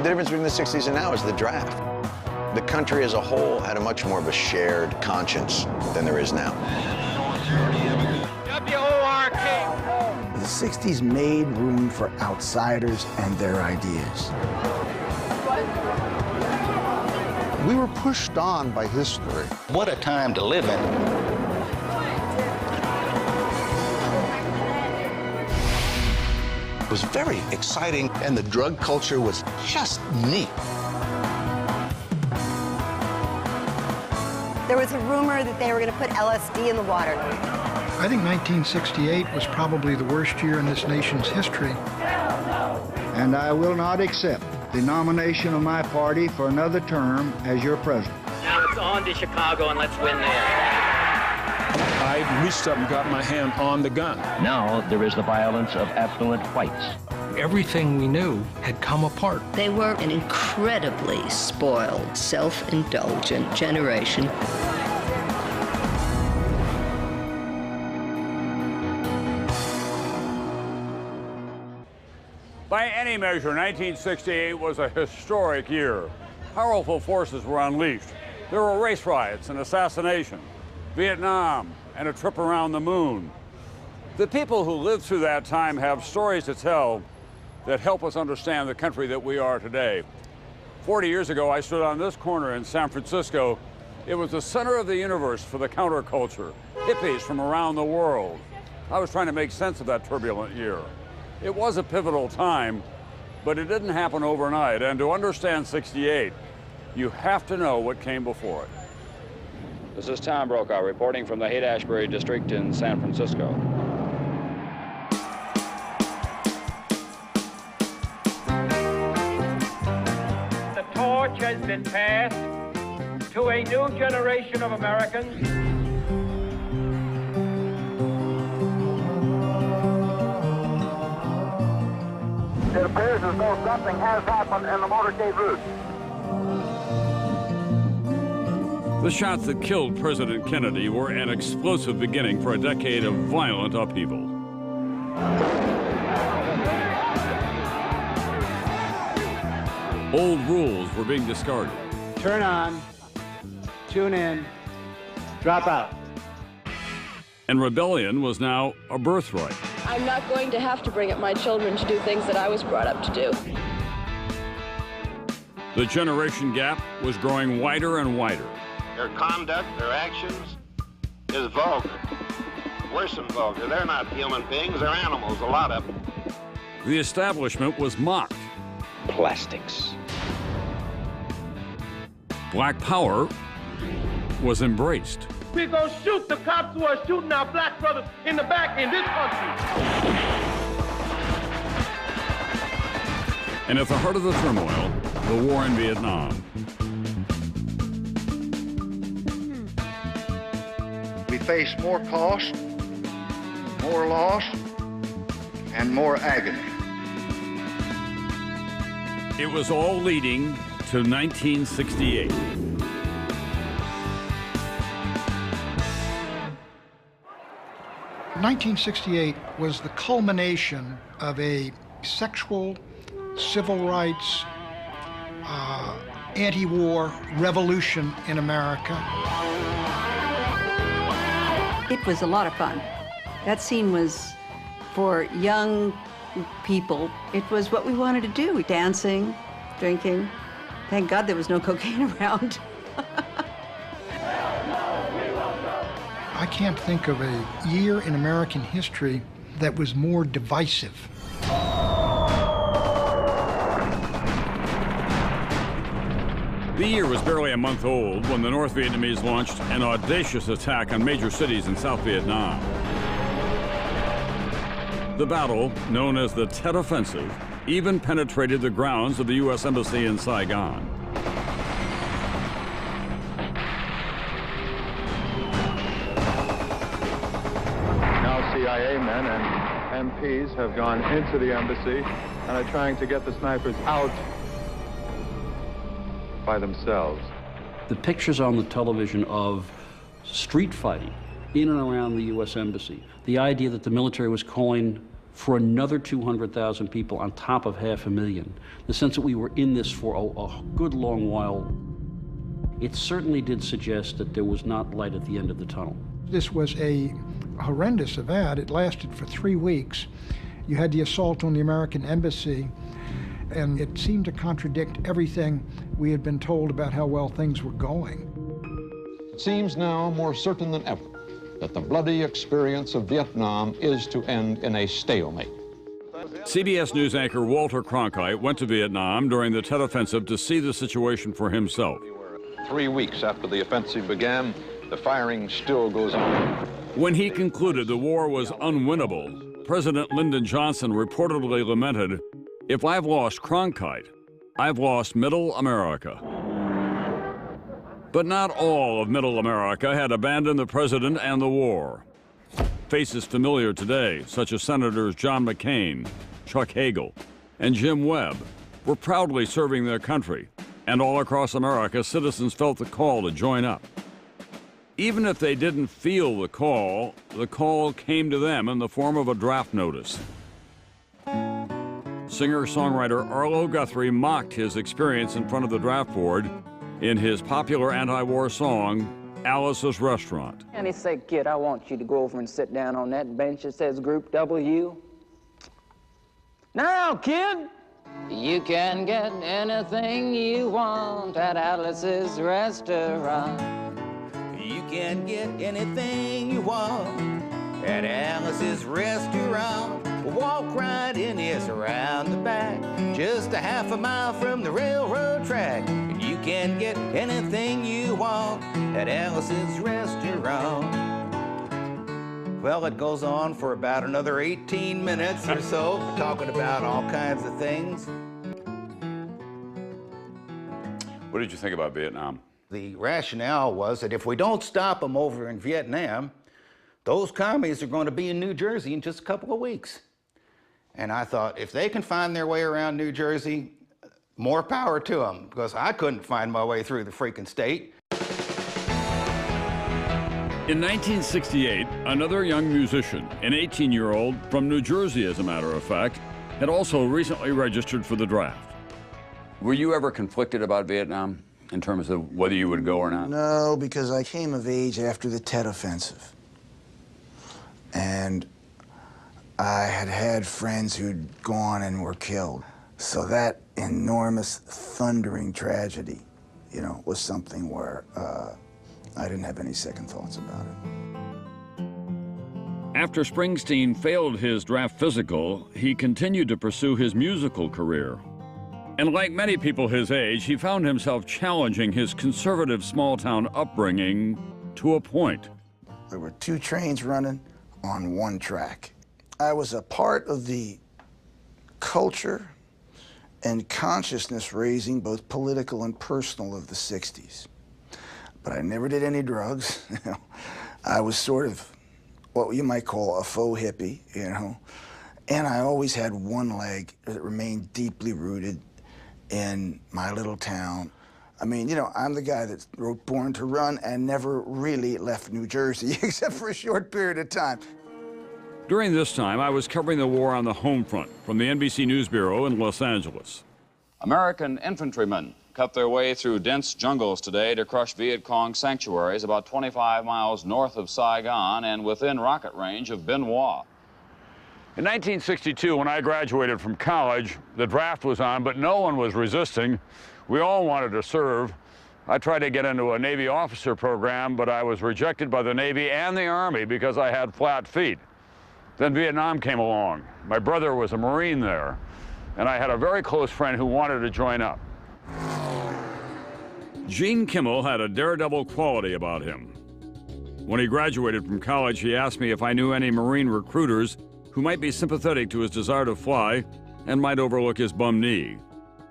The difference between the 60s and now is the draft. The country as a whole had a much more of a shared conscience than there is now. W-O-R-K. The 60s made room for outsiders and their ideas. We were pushed on by history. What a time to live in. It was very exciting, and the drug culture was just neat. There was a rumor that they were going to put LSD in the water. I think 1968 was probably the worst year in this nation's history. And I will not accept the nomination of my party for another term as your president. Now it's on to Chicago, and let's win there. I reached up and got my hand on the gun. Now there is the violence of affluent whites. Everything we knew had come apart. They were an incredibly spoiled, self-indulgent generation. By any measure, 1968 was a historic year. Powerful forces were unleashed. There were race riots and assassination, Vietnam, and a trip around the moon. The people who lived through that time have stories to tell that help us understand the country that we are today. 40 years ago, I stood on this corner in San Francisco. It was the center of the universe for the counterculture, hippies from around the world. I was trying to make sense of that turbulent year. It was a pivotal time, but it didn't happen overnight. And to understand 68, you have to know what came before it. This is Tom Brokaw reporting from the Haight-Ashbury district in San Francisco. The torch has been passed to a new generation of Americans. It appears as though something has happened in the motorcade route. The shots that killed President Kennedy were an explosive beginning for a decade of violent upheaval. Old rules were being discarded. Turn on, tune in, drop out. And rebellion was now a birthright. I'm not going to have to bring up my children to do things that I was brought up to do. The generation gap was growing wider and wider. Their conduct, their actions is vulgar. Worse than vulgar. They're not human beings, they're animals, a lot of them. The establishment was mocked. Plastics. Black power was embraced. We're going to shoot the cops who are shooting our black brothers in the back in this country. And at the heart of the turmoil, the war in Vietnam. We face more cost, more loss, and more agony. It was all leading to 1968. In 1968 was the culmination of a sexual, civil rights, anti-war revolution in America. It was a lot of fun. That scene was for young people. It was what we wanted to do, dancing, drinking. Thank God there was no cocaine around. I can't think of a year in American history that was more divisive. The year was barely a month old when the North Vietnamese launched an audacious attack on major cities in South Vietnam. The battle, known as the Tet Offensive, even penetrated the grounds of the U.S. Embassy in Saigon. Now CIA men and MPs have gone into the embassy and are trying to get the snipers out by themselves. The pictures on the television of street fighting in and around the U.S. Embassy, the idea that the military was calling for another 200,000 people on top of 500,000. The sense that we were in this for a good long while, it certainly did suggest that there was not light at the end of the tunnel. This was a horrendous event. It lasted for 3 weeks. You had the assault on the American embassy, and it seemed to contradict everything we had been told about how well things were going. It seems now more certain than ever that the bloody experience of Vietnam is to end in a stalemate. CBS News anchor Walter Cronkite went to Vietnam during the Tet Offensive to see the situation for himself. 3 weeks after the offensive began, the firing still goes on. When he concluded the war was unwinnable, President Lyndon Johnson reportedly lamented, "If I've lost Cronkite, I've lost Middle America." But not all of Middle America had abandoned the president and the war. Faces familiar today, such as Senators John McCain, Chuck Hagel, and Jim Webb, were proudly serving their country, and all across America, citizens felt the call to join up. Even if they didn't feel the call came to them in the form of a draft notice. Singer-songwriter Arlo Guthrie mocked his experience in front of the draft board in his popular anti-war song, Alice's Restaurant. And he said, "Kid, I want you to go over and sit down on that bench that says Group W. Now, kid, you can get anything you want at Alice's Restaurant. You can get anything you want at Alice's Restaurant. Walk right in, it's around the back, just a half a mile from the railroad track. And you can get anything you want at Alice's Restaurant." Well, it goes on for about another 18 minutes or so, talking about all kinds of things. What did you think about Vietnam? The rationale was that if we don't stop them over in Vietnam, those commies are going to be in New Jersey in just a couple of weeks. And I thought, if they can find their way around New Jersey, more power to them, because I couldn't find my way through the freaking state. In 1968, another young musician, an 18-year-old from New Jersey, as a matter of fact, had also recently registered for the draft. Were you ever conflicted about Vietnam in terms of whether you would go or not? No, because I came of age after the Tet Offensive. And I had had friends who'd gone and were killed. So that enormous, thundering tragedy, you know, was something where I didn't have any second thoughts about it. After Springsteen failed his draft physical, he continued to pursue his musical career. And like many people his age, he found himself challenging his conservative small-town upbringing to a point. There were 2 trains running on 1 track. I was a part of the culture and consciousness raising, both political and personal, of the 60s. But I never did any drugs. I was sort of what you might call a faux hippie, you know. And I always had one leg that remained deeply rooted in my little town. I mean, you know, I'm the guy that wrote Born to Run and never really left New Jersey, except for a short period of time. During this time, I was covering the war on the home front from the NBC News Bureau in Los Angeles. American infantrymen cut their way through dense jungles today to crush Viet Cong sanctuaries about 25 miles north of Saigon and within rocket range of Bien Hoa. In 1962, when I graduated from college, the draft was on, but no one was resisting. We all wanted to serve. I tried to get into a Navy officer program, but I was rejected by the Navy and the Army because I had flat feet. Then Vietnam came along. My brother was a Marine there, and I had a very close friend who wanted to join up. Gene Kimmel had a daredevil quality about him. When he graduated from college, he asked me if I knew any Marine recruiters who might be sympathetic to his desire to fly and might overlook his bum knee.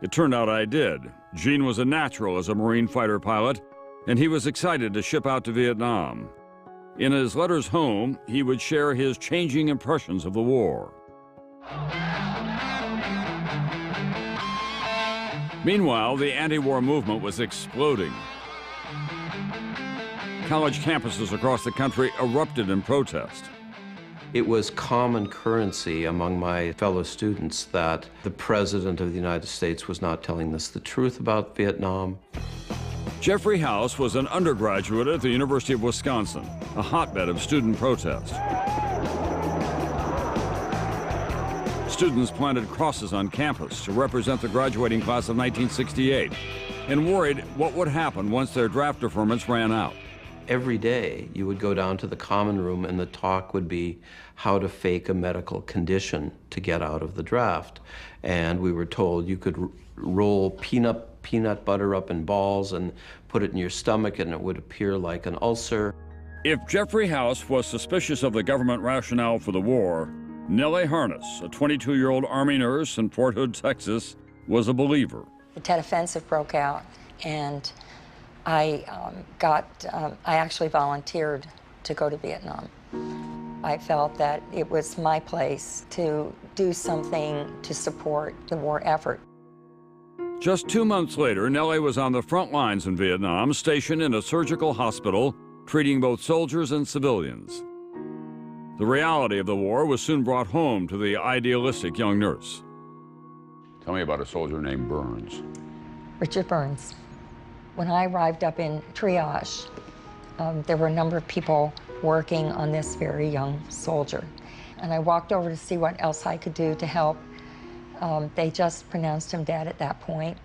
It turned out I did. Gene was a natural as a Marine fighter pilot, and he was excited to ship out to Vietnam. In his letters home, he would share his changing impressions of the war. Meanwhile, the anti-war movement was exploding. College campuses across the country erupted in protest. It was common currency among my fellow students that the President of the United States was not telling us the truth about Vietnam. Jeffrey House was an undergraduate at the University of Wisconsin, a hotbed of student protest. Students planted crosses on campus to represent the graduating class of 1968 and worried what would happen once their draft deferments ran out. Every day you would go down to the common room and the talk would be how to fake a medical condition to get out of the draft. And we were told you could roll peanut butter up in balls and put it in your stomach and it would appear like an ulcer. If Jeffrey House was suspicious of the government rationale for the war, Nellie Harness, a 22-year-old Army nurse in Fort Hood, Texas, was a believer. The Tet Offensive broke out, and I actually volunteered to go to Vietnam. I felt that it was my place to do something to support the war effort. Just 2 months later, Nellie was on the front lines in Vietnam, stationed in a surgical hospital, treating both soldiers and civilians. The reality of the war was soon brought home to the idealistic young nurse. Tell me about a soldier named Burns. Richard Burns. When I arrived up in triage, there were a number of people working on this very young soldier. And I walked over to see what else I could do to help. They just pronounced him dead at that point.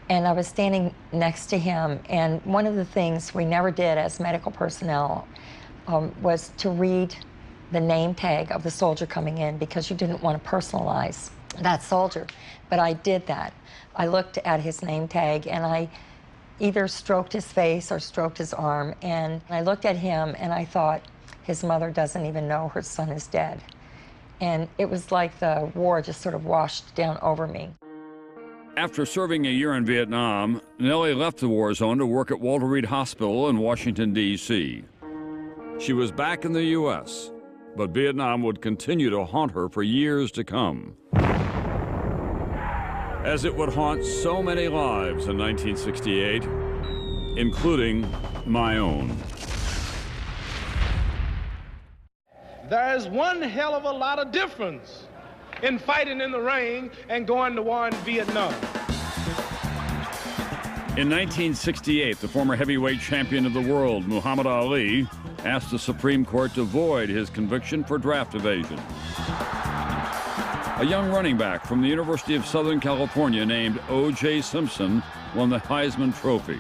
And I was standing next to him, and one of the things we never did as medical personnel was to read the name tag of the soldier coming in, because you didn't want to personalize that soldier. But I did that. I looked at his name tag and I either stroked his face or stroked his arm, and I looked at him and I thought, his mother doesn't even know her son is dead. And it was like the war just sort of washed down over me. After serving a year in Vietnam, Nellie left the war zone to work at Walter Reed Hospital in Washington, D.C. She was back in the U.S., but Vietnam would continue to haunt her for years to come, as it would haunt so many lives in 1968, including my own. There is one hell of a lot of difference in fighting in the ring and going to war in Vietnam. In 1968, the former heavyweight champion of the world, Muhammad Ali, asked the Supreme Court to void his conviction for draft evasion. A young running back from the University of Southern California named O.J. Simpson won the Heisman Trophy.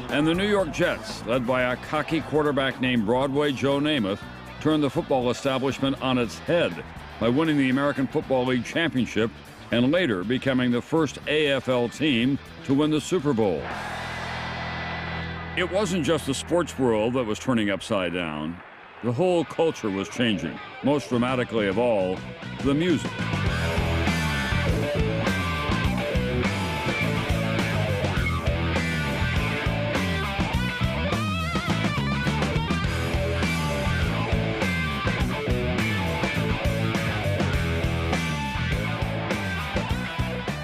And the New York Jets, led by a cocky quarterback named Broadway Joe Namath, turned the football establishment on its head by winning the American Football League championship and later becoming the first AFL team to win the Super Bowl. It wasn't just the sports world that was turning upside down. The whole culture was changing, most dramatically of all, the music.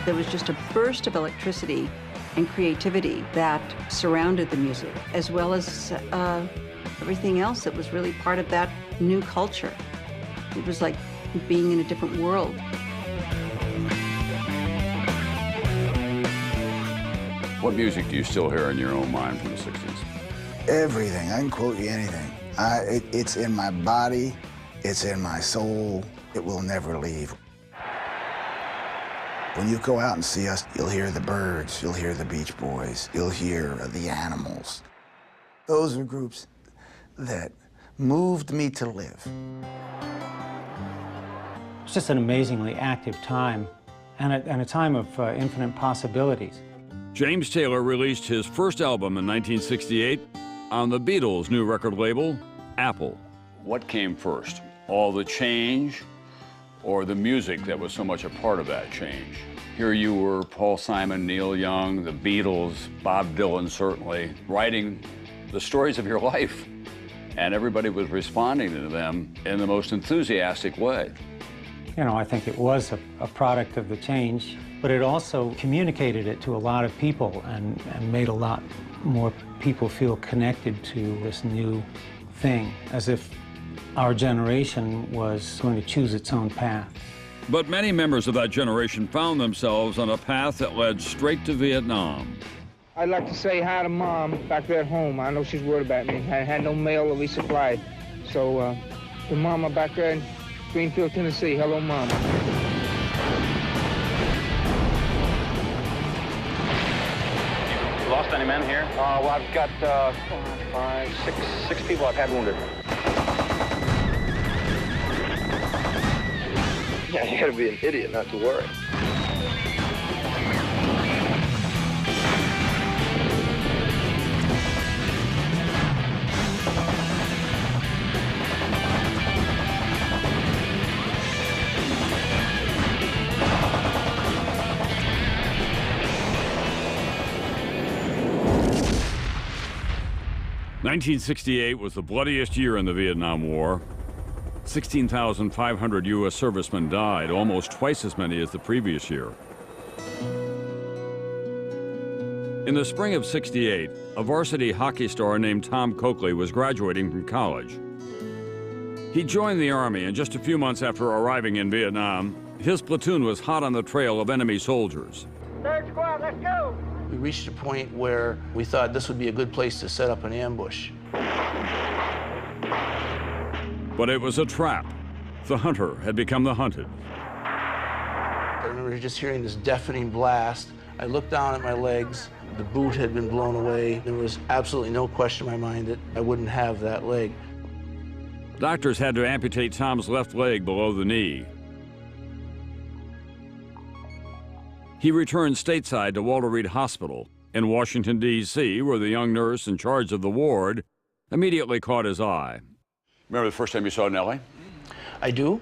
There was just a burst of electricity and creativity that surrounded the music, as well as everything else that was really part of that new culture. It was like being in a different world. What music do you still hear in your own mind from the 60s? Everything. I can quote you anything. It's in my body. It's in my soul. It will never leave. When you go out and see us, you'll hear the Byrds, you'll hear the Beach Boys, you'll hear the Animals. Those are groups that moved me to live. It's just an amazingly active time and a time of infinite possibilities. James Taylor released his first album in 1968 on the Beatles' new record label, Apple. What came first? All the change or the music that was so much a part of that change? Here you were, Paul Simon, Neil Young, the Beatles, Bob Dylan certainly, writing the stories of your life. And everybody was responding to them in the most enthusiastic way. You know, I think it was a product of the change, but it also communicated it to a lot of people and made a lot more people feel connected to this new thing, as if our generation was going to choose its own path. But many members of that generation found themselves on a path that led straight to Vietnam. I'd like to say hi to Mom back there at home. I know she's worried about me. I had no mail or resupply. So, to Mama back there in Greenfield, Tennessee, hello, Mama. Lost any men here? Well, I've got 6 people I've had wounded. Yeah, you gotta be an idiot not to worry. (1968) was the bloodiest year in the Vietnam War. 16,500 U.S. servicemen died, almost twice as many as the previous year. In the spring of '68, a varsity hockey star named Tom Coakley was graduating from college. He joined the Army, and just a few months after arriving in Vietnam, his platoon was hot on the trail of enemy soldiers. Third squad, let's go! We reached a point where we thought this would be a good place to set up an ambush. But it was a trap. The hunter had become the hunted. I remember just hearing this deafening blast. I looked down at my legs. The boot had been blown away. There was absolutely no question in my mind that I wouldn't have that leg. Doctors had to amputate Tom's left leg below the knee. He returned stateside to Walter Reed Hospital in Washington, D.C., where the young nurse in charge of the ward immediately caught his eye. Remember the first time you saw Nellie? I do.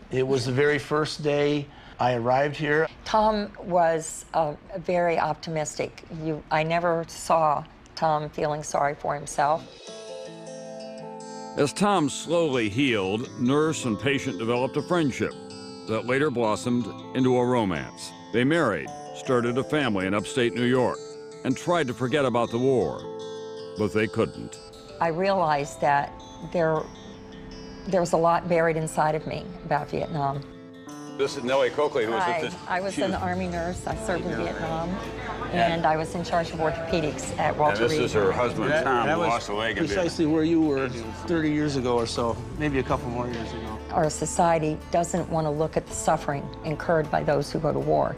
It was the very first day I arrived here. Tom was very optimistic. I never saw Tom feeling sorry for himself. As Tom slowly healed, nurse and patient developed a friendship that later blossomed into a romance. They married, started a family in upstate New York, and tried to forget about the war, but they couldn't. I realized that there was a lot buried inside of me about Vietnam. This is Nellie Coakley, who was at this. I was an Army nurse. I served in Vietnam, and I was in charge of orthopedics at Walter Reed. And this is her husband, Tom, who lost a leg in Vietnam. Precisely where you were 30 years ago or so, maybe a couple more years ago. Our society doesn't want to look at the suffering incurred by those who go to war.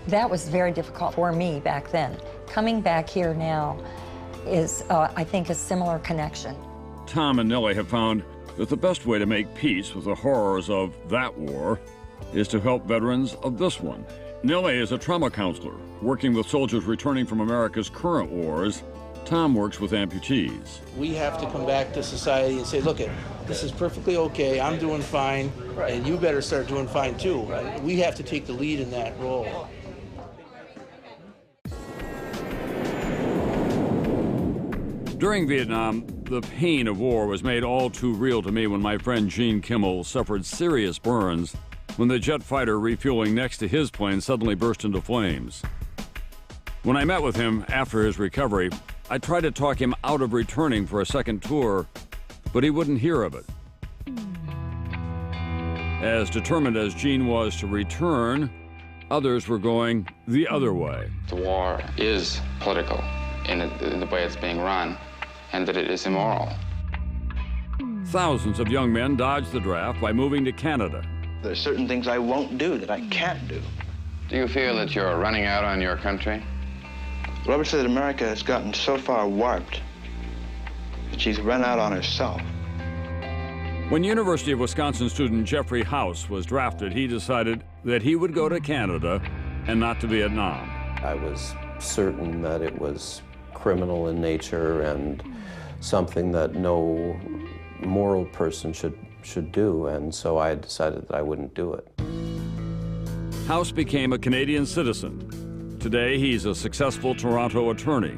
That was very difficult for me back then. Coming back here now is, I think, a similar connection. Tom and Nellie have found that the best way to make peace with the horrors of that war is to help veterans of this one. Nellie is a trauma counselor working with soldiers returning from America's current wars. Tom works with amputees. We have to come back to society and say, look, this is perfectly okay, I'm doing fine, and you better start doing fine too. We have to take the lead in that role. During Vietnam, the pain of war was made all too real to me when my friend Gene Kimmel suffered serious burns when the jet fighter refueling next to his plane suddenly burst into flames. When I met with him after his recovery, I tried to talk him out of returning for a second tour, but he wouldn't hear of it. As determined as Gene was to return, others were going the other way. The war is political in the way it's being run, and that it is immoral. Thousands of young men dodged the draft by moving to Canada. There's certain things I won't do that I can't do. Do you feel that you're running out on your country? Robert said that America has gotten so far warped that she's run out on herself. When University of Wisconsin student Jeffrey House was drafted, he decided that he would go to Canada and not to Vietnam. I was certain that it was criminal in nature and something that no moral person should do, and so I decided that I wouldn't do it. House became a Canadian citizen. Today, he's a successful Toronto attorney.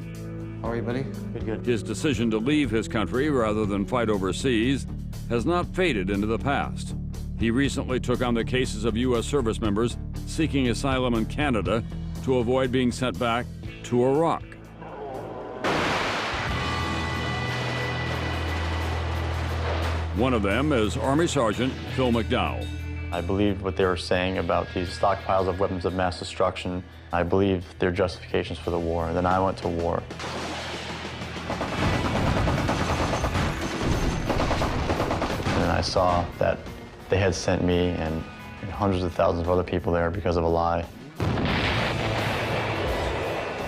How are you, buddy? Good. His decision to leave his country rather than fight overseas has not faded into the past. He recently took on the cases of U.S. service members seeking asylum in Canada to avoid being sent back to Iraq. One of them is Army Sergeant Phil McDowell. I believed what they were saying about these stockpiles of weapons of mass destruction. I believed their justifications for the war. And then I went to war. And I saw that they had sent me and hundreds of thousands of other people there because of a lie.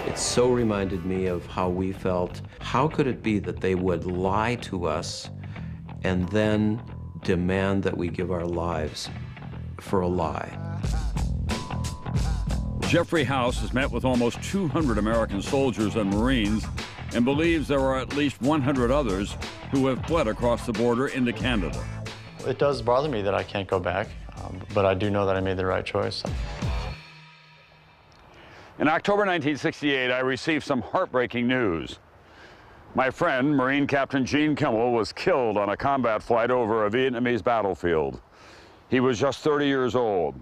It so reminded me of how we felt. How could it be that they would lie to us and then demand that we give our lives for a lie? Jeffrey House has met with almost 200 American soldiers and Marines and believes there are at least 100 others who have fled across the border into Canada. It does bother me that I can't go back, but I do know that I made the right choice. In October 1968, I received some heartbreaking news. My friend, Marine Captain Gene Kimmel, was killed on a combat flight over a Vietnamese battlefield. He was just 30 years old.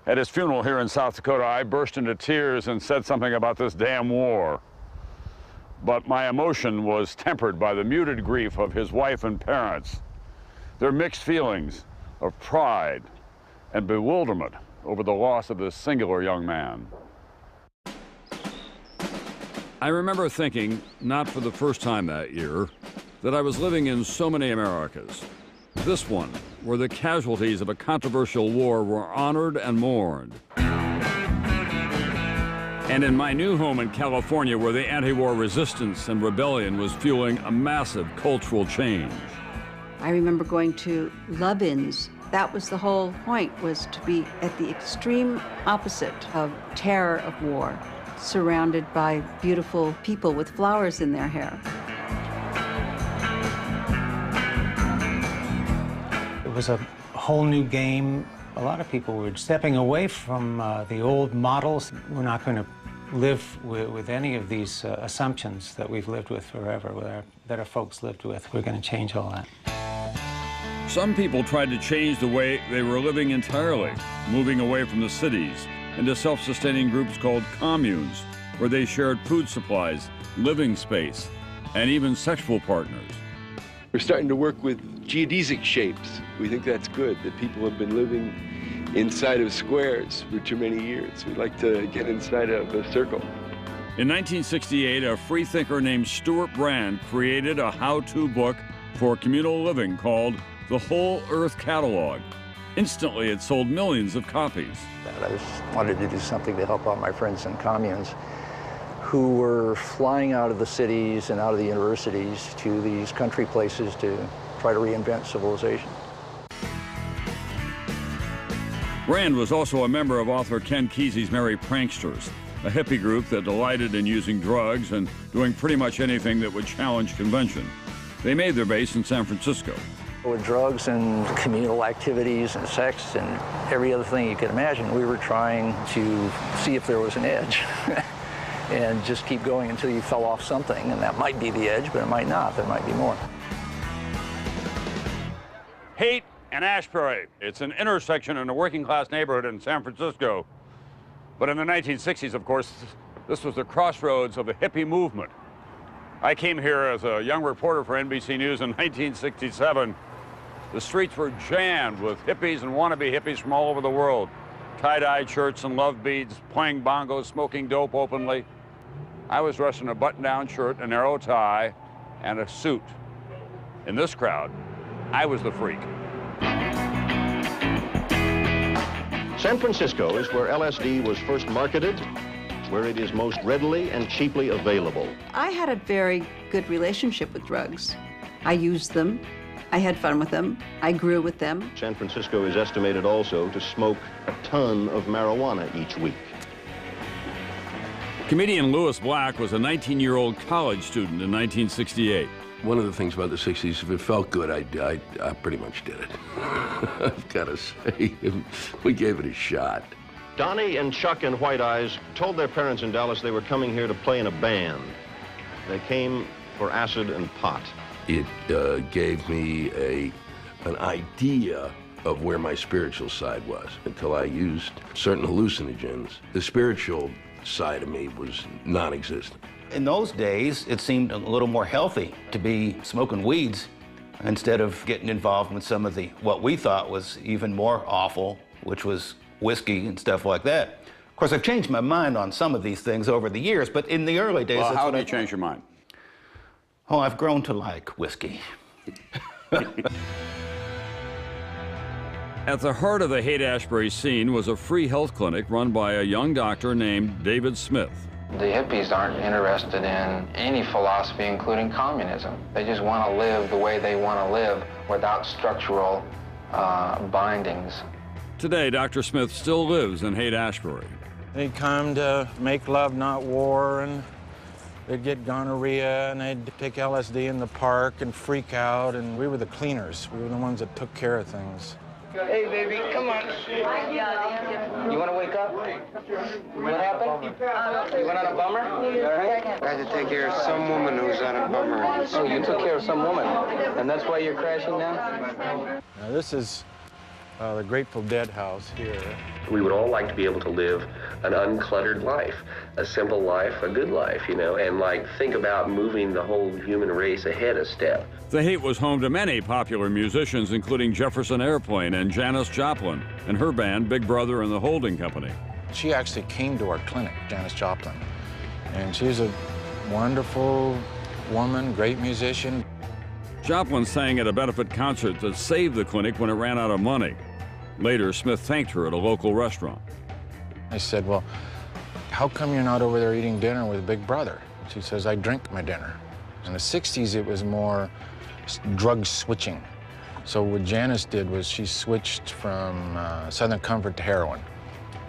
At his funeral here in South Dakota, I burst into tears and said something about this damn war. But my emotion was tempered by the muted grief of his wife and parents, their mixed feelings of pride and bewilderment over the loss of this singular young man. I remember thinking, not for the first time that year, that I was living in so many Americas. This one, where the casualties of a controversial war were honored and mourned. And in my new home in California, where the anti-war resistance and rebellion was fueling a massive cultural change. I remember going to love-ins. That was the whole point, was to be at the extreme opposite of terror of war, surrounded by beautiful people with flowers in their hair. It was a whole new game. A lot of people were stepping away from the old models. We're not going to live with any of these assumptions that we've lived with forever, that our folks lived with. We're going to change all that. Some people tried to change the way they were living entirely, moving away from the cities into self-sustaining groups called communes, where they shared food supplies, living space, and even sexual partners. We're starting to work with geodesic shapes. We think that's good, that people have been living inside of squares for too many years. We'd like to get inside of a circle. In 1968, a free thinker named Stuart Brand created a how-to book for communal living called The Whole Earth Catalog. Instantly, it sold millions of copies. I just wanted to do something to help out my friends in communes who were flying out of the cities and out of the universities to these country places to try to reinvent civilization. Brand was also a member of author Ken Kesey's Merry Pranksters, a hippie group that delighted in using drugs and doing pretty much anything that would challenge convention. They made their base in San Francisco. With drugs and communal activities and sex and every other thing you could imagine, we were trying to see if there was an edge and just keep going until you fell off something, and that might be the edge, but it might not. There might be more. Haight and Ashbury. It's an intersection in a working-class neighborhood in San Francisco. But in the 1960s, of course, this was the crossroads of the hippie movement. I came here as a young reporter for NBC News in 1967. The streets were jammed with hippies and wannabe hippies from all over the world. Tie-dye shirts and love beads, playing bongos, smoking dope openly. I was dressed in a button-down shirt, a narrow tie, and a suit. In this crowd, I was the freak. San Francisco is where LSD was first marketed, where it is most readily and cheaply available. I had a very good relationship with drugs. I used them. I had fun with them. I grew with them. San Francisco is estimated also to smoke a ton of marijuana each week. Comedian Louis Black was a 19-year-old college student in 1968. One of the things about the 60s, if it felt good, I pretty much did it. I've got to say, we gave it a shot. Donnie and Chuck and White Eyes told their parents in Dallas they were coming here to play in a band. They came for acid and pot. It gave me an idea of where my spiritual side was until I used certain hallucinogens. The spiritual side of me was non-existent. In those days, it seemed a little more healthy to be smoking weeds instead of getting involved with some of the, what we thought was even more awful, which was whiskey and stuff like that. Of course, I've changed my mind on some of these things over the years, but in the early days, Well, that's how what did I you change your mind? Oh, I've grown to like whiskey. At the heart of the Haight-Ashbury scene was a free health clinic run by a young doctor named David Smith. The hippies aren't interested in any philosophy, including communism. They just want to live the way they want to live without structural bindings. Today, Dr. Smith still lives in Haight-Ashbury. They'd come to make love, not war, and they'd get gonorrhea, and they'd take LSD in the park and freak out, and we were the cleaners. We were the ones that took care of things. Hey, baby, come on. You want to wake up? What happened? You went on a bummer? All right. I had to take care of some woman who was on a bummer. Oh, you took care of some woman, and that's why you're crashing now? Now, this is the Grateful Dead house here. We would all like to be able to live an uncluttered life, a simple life, a good life, you know, and like think about moving the whole human race ahead a step. The Haight was home to many popular musicians, including Jefferson Airplane and Janis Joplin, and her band, Big Brother and the Holding Company. She actually came to our clinic, Janis Joplin, and she's a wonderful woman, great musician. Joplin sang at a benefit concert that saved the clinic when it ran out of money. Later, Smith thanked her at a local restaurant. I said, well, how come you're not over there eating dinner with Big Brother? She says, I drink my dinner. In the 60s, it was more drug switching. So what Janis did was she switched from Southern Comfort to heroin.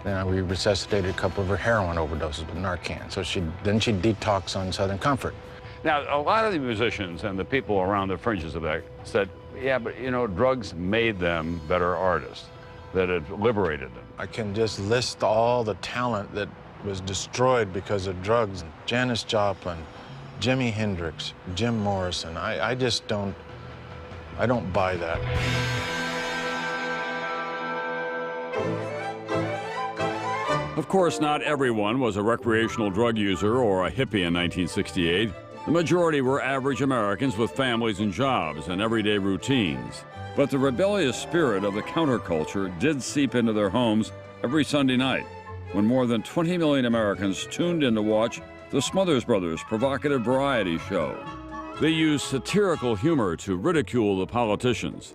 Then we resuscitated a couple of her heroin overdoses with Narcan. So then she'd detox on Southern Comfort. Now, a lot of the musicians and the people around the fringes of that said, yeah, but you know, drugs made them better artists, that it liberated them. I can just list all the talent that was destroyed because of drugs. Janis Joplin, Jimi Hendrix, Jim Morrison. I just don't buy that. Of course, not everyone was a recreational drug user or a hippie in 1968. The majority were average Americans with families and jobs and everyday routines. But the rebellious spirit of the counterculture did seep into their homes every Sunday night, when more than 20 million Americans tuned in to watch the Smothers Brothers' provocative variety show. They used satirical humor to ridicule the politicians.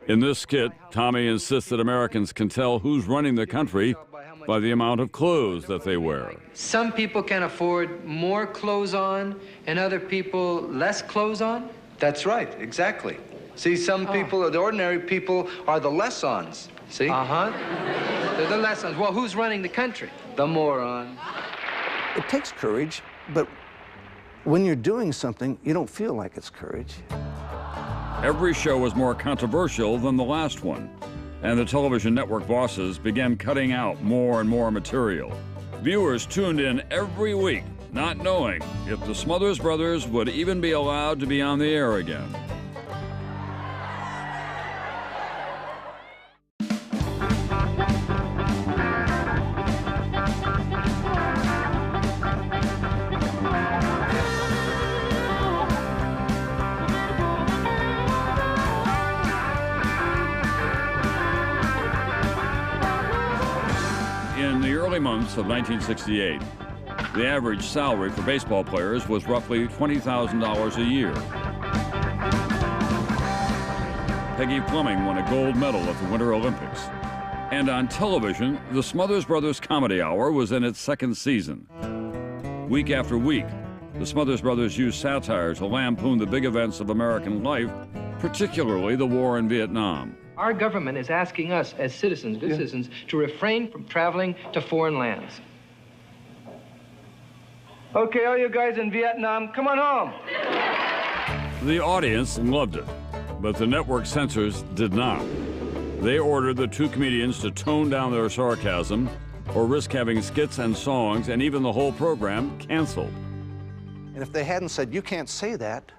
In this skit, Tommy insists that Americans can tell who's running the country by the amount of clothes that they wear. Some people can afford more clothes on and other people less clothes on? That's right, exactly. See, some people, the ordinary people, are the less-ons, see? Uh-huh. They're the less-ons. Well, who's running the country? The moron. It takes courage, but when you're doing something, you don't feel like it's courage. Every show was more controversial than the last one, and the television network bosses began cutting out more and more material. Viewers tuned in every week, not knowing if the Smothers Brothers would even be allowed to be on the air again. In the early months of 1968, the average salary for baseball players was roughly $20,000 a year. Peggy Fleming won a gold medal at the Winter Olympics. And on television, the Smothers Brothers Comedy Hour was in its second season. Week after week, the Smothers Brothers used satire to lampoon the big events of American life, particularly the war in Vietnam. Our government is asking us as citizens, good citizens, to refrain from traveling to foreign lands. Okay, all you guys in Vietnam, come on home. The audience loved it, but the network censors did not. They ordered the two comedians to tone down their sarcasm or risk having skits and songs and even the whole program canceled. And if they hadn't said, you can't say that,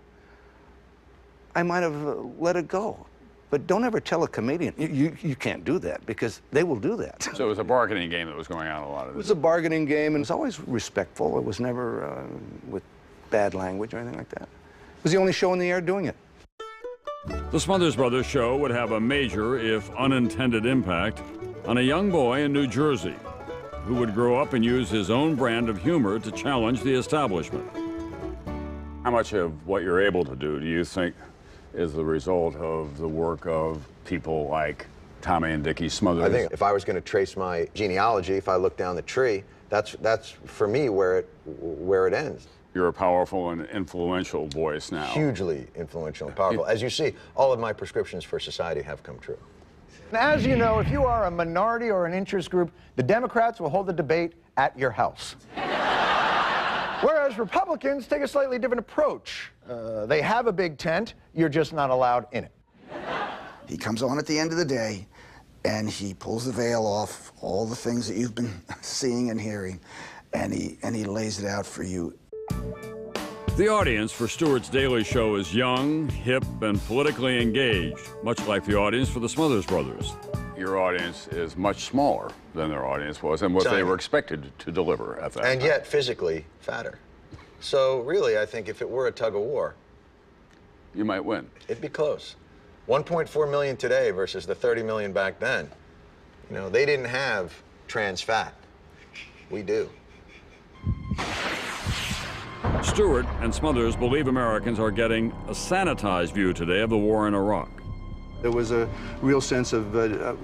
I might have let it go. But don't ever tell a comedian, you can't do that, because they will do that. So it was a bargaining game that was going on a lot of It this. was a bargaining game, and it was always respectful. It was never with bad language or anything like that. It was the only show in the air doing it. The Smothers Brothers show would have a major, if unintended, impact on a young boy in New Jersey who would grow up and use his own brand of humor to challenge the establishment. How much of what you're able to do you think is the result of the work of people like Tommy and Dickie Smothers? I think if I was going to trace my genealogy, if I look down the tree, that's for me where it ends. You're a powerful and influential voice now. Hugely influential and powerful. As you see, all of my prescriptions for society have come true. As you know, if you are a minority or an interest group, the Democrats will hold the debate at your house. Whereas Republicans take a slightly different approach. They have a big tent, you're just not allowed in it. He comes on at the end of the day, and he pulls the veil off all the things that you've been seeing and hearing, and he lays it out for you. The audience for Stewart's Daily Show is young, hip, and politically engaged, much like the audience for the Smothers Brothers. Your audience is much smaller than their audience was and what they were expected to deliver at that time. And yet physically fatter. So really, I think if it were a tug of war, you might win. It'd be close. 1.4 million today versus the 30 million back then. You know, they didn't have trans fat. We do. Stewart and Smothers believe Americans are getting a sanitized view today of the war in Iraq. There was a real sense of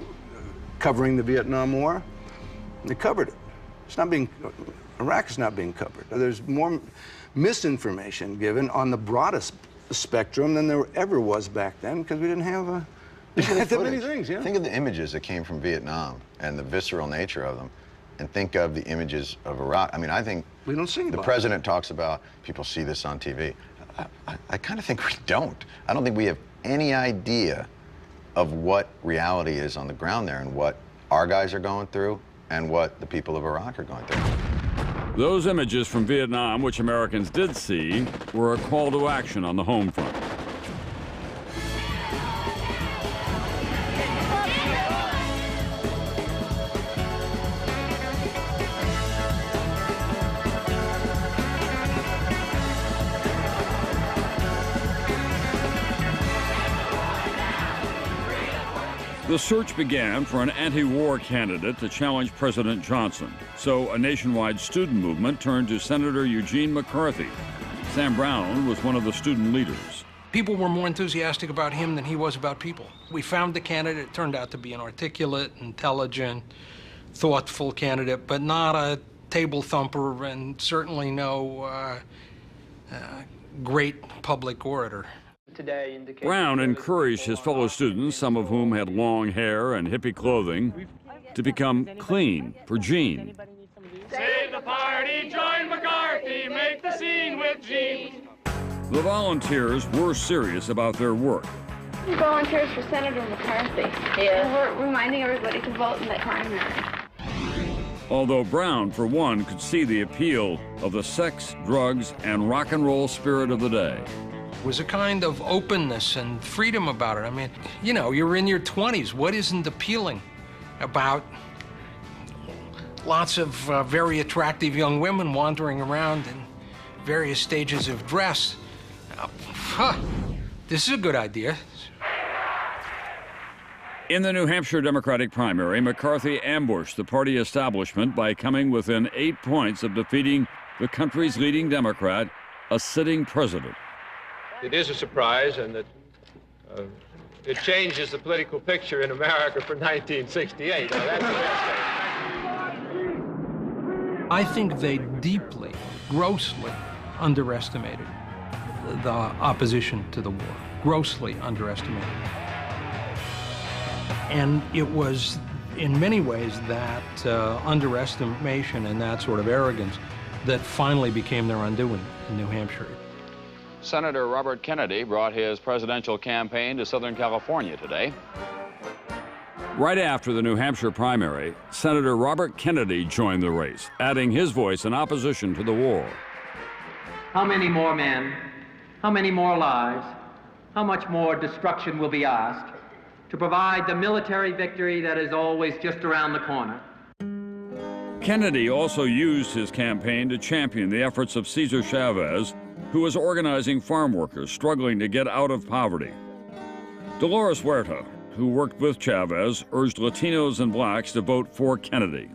covering the Vietnam War. They covered it. Iraq is not being covered. There's more misinformation given on the broadest spectrum than there ever was back then because we didn't have that many things. Yeah. Think of the images that came from Vietnam and the visceral nature of them, and think of the images of Iraq. I mean, I think we don't see the president talks about people see this on TV. I kind of think we don't. I don't think we have any idea of what reality is on the ground there and what our guys are going through and what the people of Iraq are going through. Those images from Vietnam, which Americans did see, were a call to action on the home front. The search began for an anti-war candidate to challenge President Johnson. So a nationwide student movement turned to Senator Eugene McCarthy. Sam Brown was one of the student leaders. People were more enthusiastic about him than he was about people. We found the candidate. It turned out to be an articulate, intelligent, thoughtful candidate, but not a table thumper and certainly no great public orator. Brown encouraged his fellow students, some of whom had long hair and hippie clothing, to become clean for Gene. Save the party, join McCarthy, make the scene with Gene. The volunteers were serious about their work. Volunteers for Senator McCarthy. Yeah. We're reminding everybody to vote in the primary. Although Brown, for one, could see the appeal of the sex, drugs, and rock and roll spirit of the day. Was a kind of openness and freedom about it. I mean, you know, you're in your 20s. What isn't appealing about lots of very attractive young women wandering around in various stages of dress? This is a good idea. In the New Hampshire Democratic primary, McCarthy ambushed the party establishment by coming within 8 points of defeating the country's leading Democrat, a sitting president. It is a surprise, and that it changes the political picture in America for 1968. Now, that's the best. I think they deeply, grossly underestimated the opposition to the war. Grossly underestimated. And it was, in many ways, that underestimation and that sort of arrogance that finally became their undoing in New Hampshire. Senator Robert Kennedy brought his presidential campaign to Southern California today. Right after the New Hampshire primary, Senator Robert Kennedy joined the race, adding his voice in opposition to the war. How many more men, how many more lives, how much more destruction will be asked to provide the military victory that is always just around the corner? Kennedy also used his campaign to champion the efforts of Cesar Chavez, who was organizing farm workers struggling to get out of poverty. Dolores Huerta, who worked with Chavez, urged Latinos and blacks to vote for Kennedy.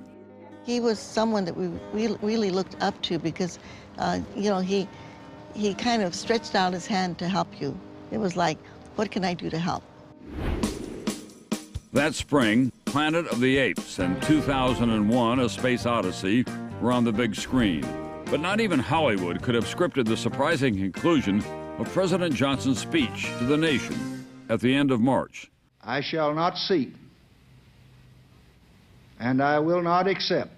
He was someone that we really looked up to because, you know, he kind of stretched out his hand to help you. It was like, what can I do to help? That spring, Planet of the Apes and 2001: A Space Odyssey were on the big screen. But not even Hollywood could have scripted the surprising conclusion of President Johnson's speech to the nation at the end of March. I shall not seek, and I will not accept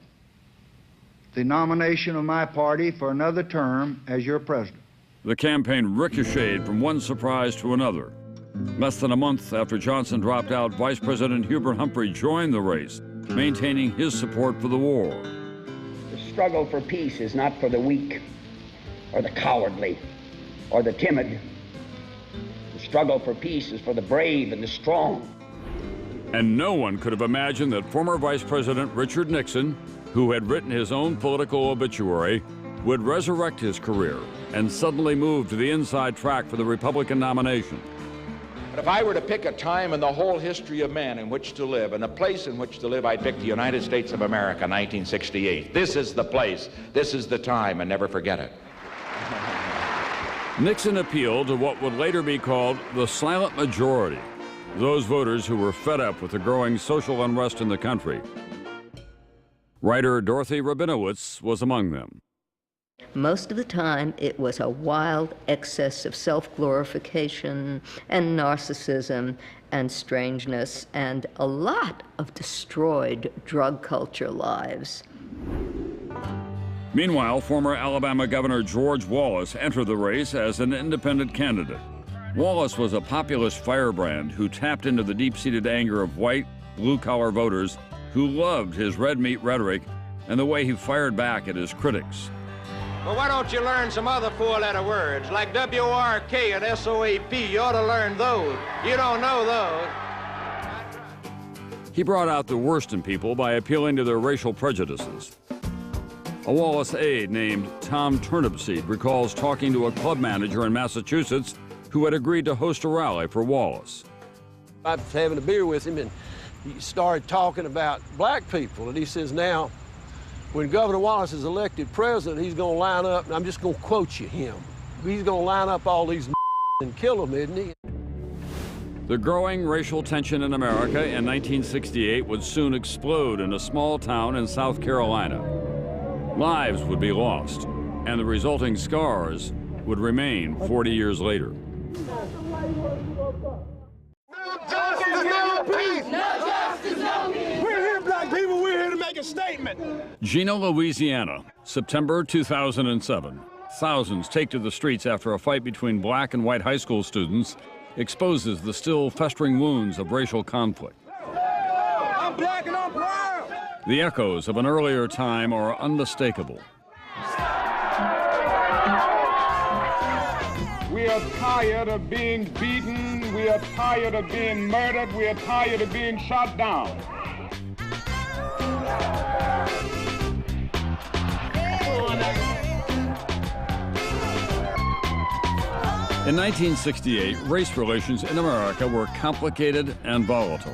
the nomination of my party for another term as your president. The campaign ricocheted from one surprise to another. Less than a month after Johnson dropped out, Vice President Hubert Humphrey joined the race, maintaining his support for the war. The struggle for peace is not for the weak or the cowardly or the timid. The struggle for peace is for the brave and the strong. And no one could have imagined that former Vice President Richard Nixon, who had written his own political obituary, would resurrect his career and suddenly move to the inside track for the Republican nomination. But if I were to pick a time in the whole history of man in which to live and a place in which to live, I'd pick the United States of America, 1968. This is the place, this is the time, and never forget it. Nixon appealed to what would later be called the silent majority, those voters who were fed up with the growing social unrest in the country. Writer Dorothy Rabinowitz was among them. Most of the time, it was a wild excess of self-glorification and narcissism and strangeness and a lot of destroyed drug culture lives. Meanwhile, former Alabama Governor George Wallace entered the race as an independent candidate. Wallace was a populist firebrand who tapped into the deep-seated anger of white, blue-collar voters who loved his red meat rhetoric and the way he fired back at his critics. Well, why don't you learn some other four-letter words, like W-R-K and S-O-A-P? You ought to learn those. You don't know those. He brought out the worst in people by appealing to their racial prejudices. A Wallace aide named Tom Turnipseed recalls talking to a club manager in Massachusetts who had agreed to host a rally for Wallace. I was having a beer with him, and he started talking about black people, and he says, now, when Governor Wallace is elected president, he's going to line up, and I'm just going to quote you him. He's going to line up all these and kill them, isn't he? The growing racial tension in America in 1968 would soon explode in a small town in South Carolina. Lives would be lost, and the resulting scars would remain 40 years later. We're here, black people. We're here to make a statement. Gina, Louisiana, September 2007. Thousands take to the streets after a fight between black and white high school students exposes the still festering wounds of racial conflict. I'm black and I'm proud. The echoes of an earlier time are unmistakable. We are tired of being beaten. We are tired of being murdered. We are tired of being shot down. In 1968, race relations in America were complicated and volatile.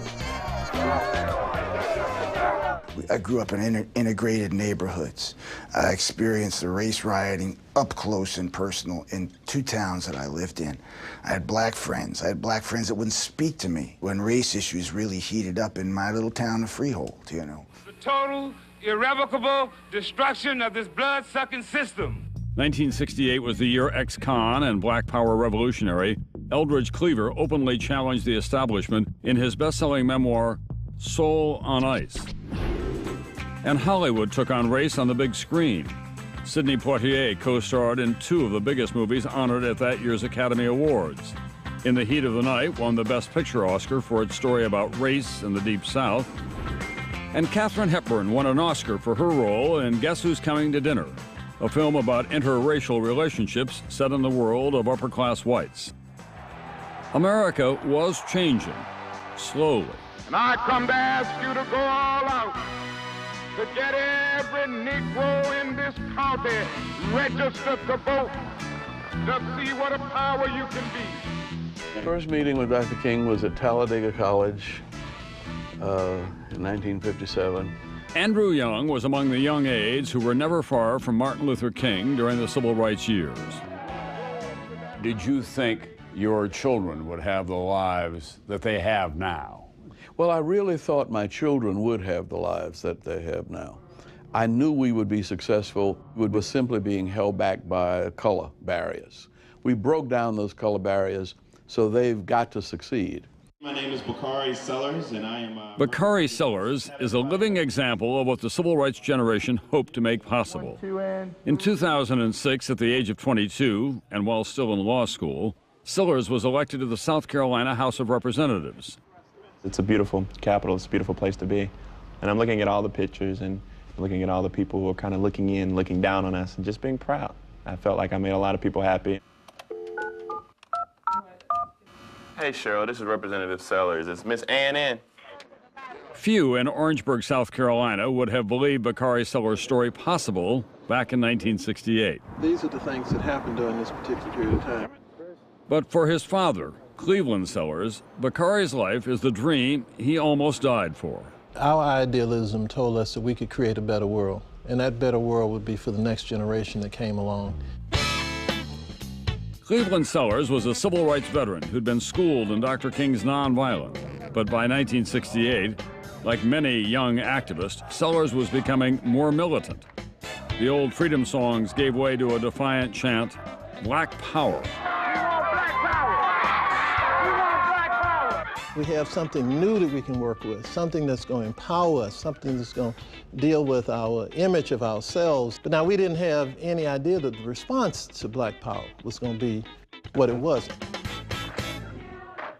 I grew up in integrated neighborhoods. I experienced the race rioting up close and personal in two towns that I lived in. I had black friends. I had black friends that wouldn't speak to me when race issues really heated up in my little town of Freehold, you know. The total, irrevocable destruction of this blood-sucking system. 1968 was the year ex-con and Black Power revolutionary Eldridge Cleaver openly challenged the establishment in his best-selling memoir, Soul on Ice. And Hollywood took on race on the big screen. Sidney Poitier co-starred in two of the biggest movies honored at that year's Academy Awards. In the Heat of the Night won the Best Picture Oscar for its story about race in the Deep South. And Katharine Hepburn won an Oscar for her role in Guess Who's Coming to Dinner, a film about interracial relationships set in the world of upper-class whites. America was changing, slowly. And I come to ask you to go all out to get every Negro in this county registered to vote, to see what a power you can be. First meeting with Dr. King was at Talladega College in 1957. Andrew Young was among the young aides who were never far from Martin Luther King during the civil rights years. Did you think your children would have the lives that they have now? Well, I really thought my children would have the lives that they have now. I knew we would be successful. We were simply being held back by color barriers. We broke down those color barriers, so they've got to succeed. My name is Bakari Sellers, and I am... Bakari Sellers is a living example of what the civil rights generation hoped to make possible. In 2006, at the age of 22, and while still in law school, Sellers was elected to the South Carolina House of Representatives. It's a beautiful capital, it's a beautiful place to be. And I'm looking at all the pictures and looking at all the people who are kind of looking in, looking down on us, and just being proud. I felt like I made a lot of people happy. Hey, Cheryl, this is Representative Sellers. It's Miss Ann. Few in Orangeburg, South Carolina would have believed Bakari Sellers' story possible back in 1968. These are the things that happened during this particular period of time. But for his father, Cleveland Sellers, Bakari's life is the dream he almost died for. Our idealism told us that we could create a better world, and that better world would be for the next generation that came along. Cleveland Sellers was a civil rights veteran who'd been schooled in Dr. King's nonviolence. But by 1968, like many young activists, Sellers was becoming more militant. The old freedom songs gave way to a defiant chant, Black Power. We have something new that we can work with, something that's going to empower us, something that's going to deal with our image of ourselves. But now we didn't have any idea that the response to Black Power was going to be what it was.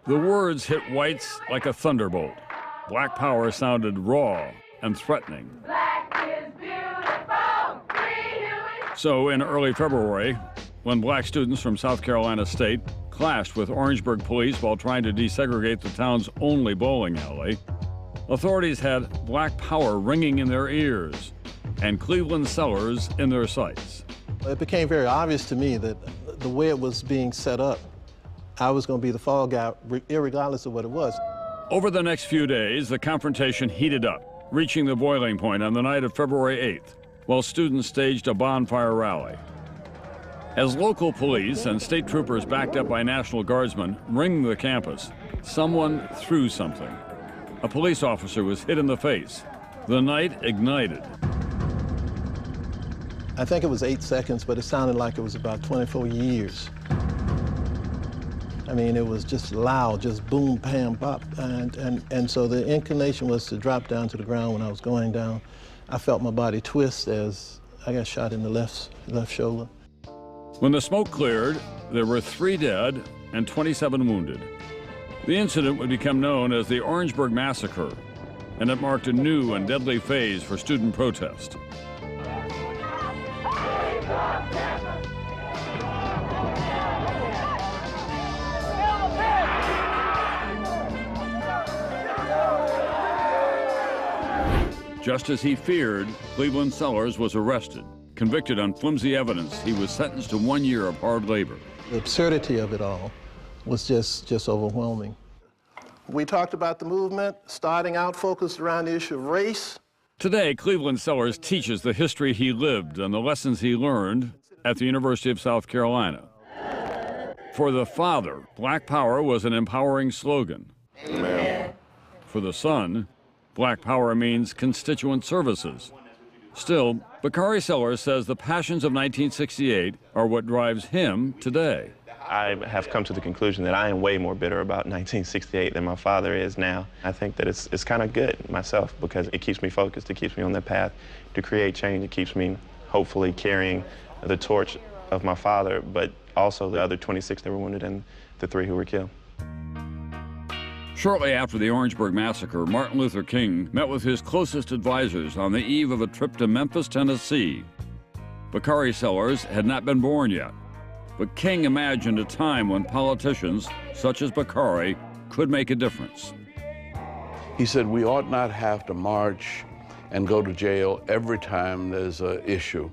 The words hit whites like a thunderbolt. Black Power sounded raw and threatening. Black is beautiful, free So in early February, when black students from South Carolina State clashed with Orangeburg police while trying to desegregate the town's only bowling alley, authorities had Black Power ringing in their ears and Cleveland Sellers in their sights. It became very obvious to me that the way it was being set up, I was going to be the fall guy, irregardless of what it was. Over the next few days, the confrontation heated up, reaching the boiling point on the night of February 8th, while students staged a bonfire rally. As local police and state troopers backed up by National Guardsmen ringed the campus, someone threw something. A police officer was hit in the face. The night ignited. I think it was 8 seconds, but it sounded like it was about 24 years. I mean, it was just loud, just boom, bam, bop. And so the inclination was to drop down to the ground. When I was going down, I felt my body twist as I got shot in the left shoulder. When the smoke cleared, there were 3 dead and 27 wounded. The incident would become known as the Orangeburg Massacre, and it marked a new and deadly phase for student protest. Just as he feared, Cleveland Sellers was arrested. Convicted on flimsy evidence, he was sentenced to 1 year of hard labor. The absurdity of it all was just overwhelming. We talked about the movement, starting out focused around the issue of race. Today, Cleveland Sellers teaches the history he lived and the lessons he learned at the University of South Carolina. For the father, Black Power was an empowering slogan. Amen. For the son, Black Power means constituent services. Still, Bakari Sellers says the passions of 1968 are what drives him today. I have come to the conclusion that I am way more bitter about 1968 than my father is now. I think that it's kind of good myself because it keeps me focused, it keeps me on the path to create change, it keeps me hopefully carrying the torch of my father, but also the other 26 that were wounded and the 3 who were killed. Shortly after the Orangeburg Massacre, Martin Luther King met with his closest advisors on the eve of a trip to Memphis, Tennessee. Bakari Sellers had not been born yet, but King imagined a time when politicians, such as Bakari, could make a difference. He said we ought not have to march and go to jail every time there's an issue.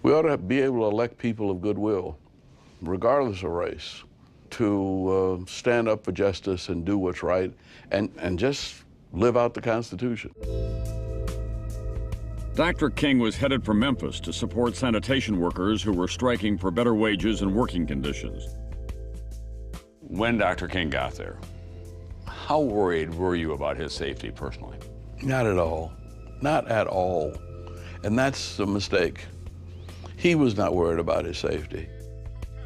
We ought to be able to elect people of goodwill, regardless of race, to stand up for justice and do what's right and just live out the Constitution. Dr. King was headed for Memphis to support sanitation workers who were striking for better wages and working conditions. When Dr. King got there, how worried were you about his safety personally? Not at all. Not at all. And that's a mistake. He was not worried about his safety.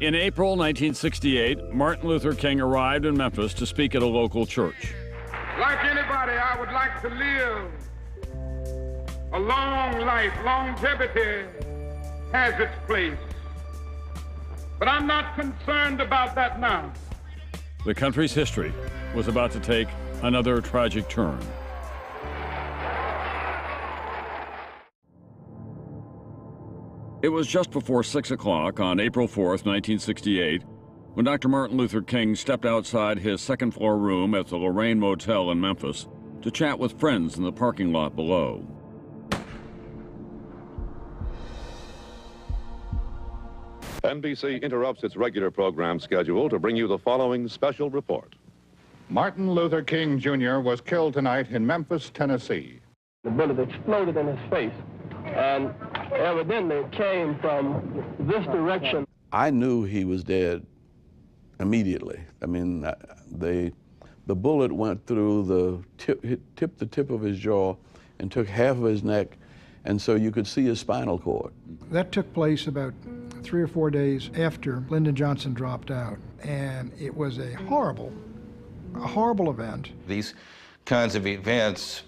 In April 1968, Martin Luther King arrived in Memphis to speak at a local church. Like anybody, I would like to live a long life. Longevity has its place. But I'm not concerned about that now. The country's history was about to take another tragic turn. It was just before 6 o'clock on April 4th, 1968, when Dr. Martin Luther King stepped outside his second-floor room at the Lorraine Motel in Memphis to chat with friends in the parking lot below. NBC interrupts its regular program schedule to bring you the following special report. Martin Luther King Jr. was killed tonight in Memphis, Tennessee. The bullet exploded in his face, and evidently it came from this direction. I knew he was dead immediately. I mean, the bullet went through the tip of his jaw and took half of his neck, and so you could see his spinal cord. That took place about 3 or 4 days after Lyndon Johnson dropped out, and it was a horrible event. These kinds of events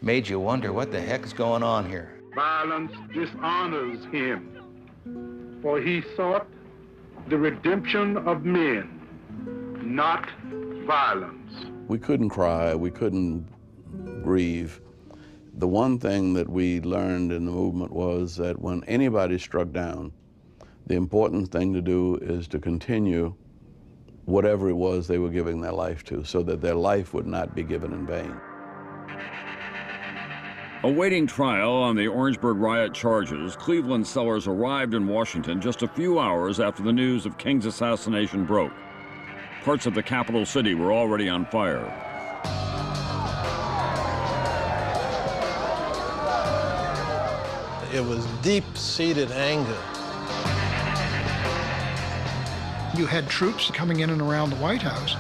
made you wonder what the heck is going on here. Violence dishonors him, for he sought the redemption of men, not violence. We couldn't cry, we couldn't grieve. The one thing that we learned in the movement was that when anybody struck down, the important thing to do is to continue whatever it was they were giving their life to, so that their life would not be given in vain. Awaiting trial on the Orangeburg riot charges, Cleveland Sellers arrived in Washington just a few hours after the news of King's assassination broke. Parts of the capital city were already on fire. It was deep-seated anger. You had troops coming in and around the White House.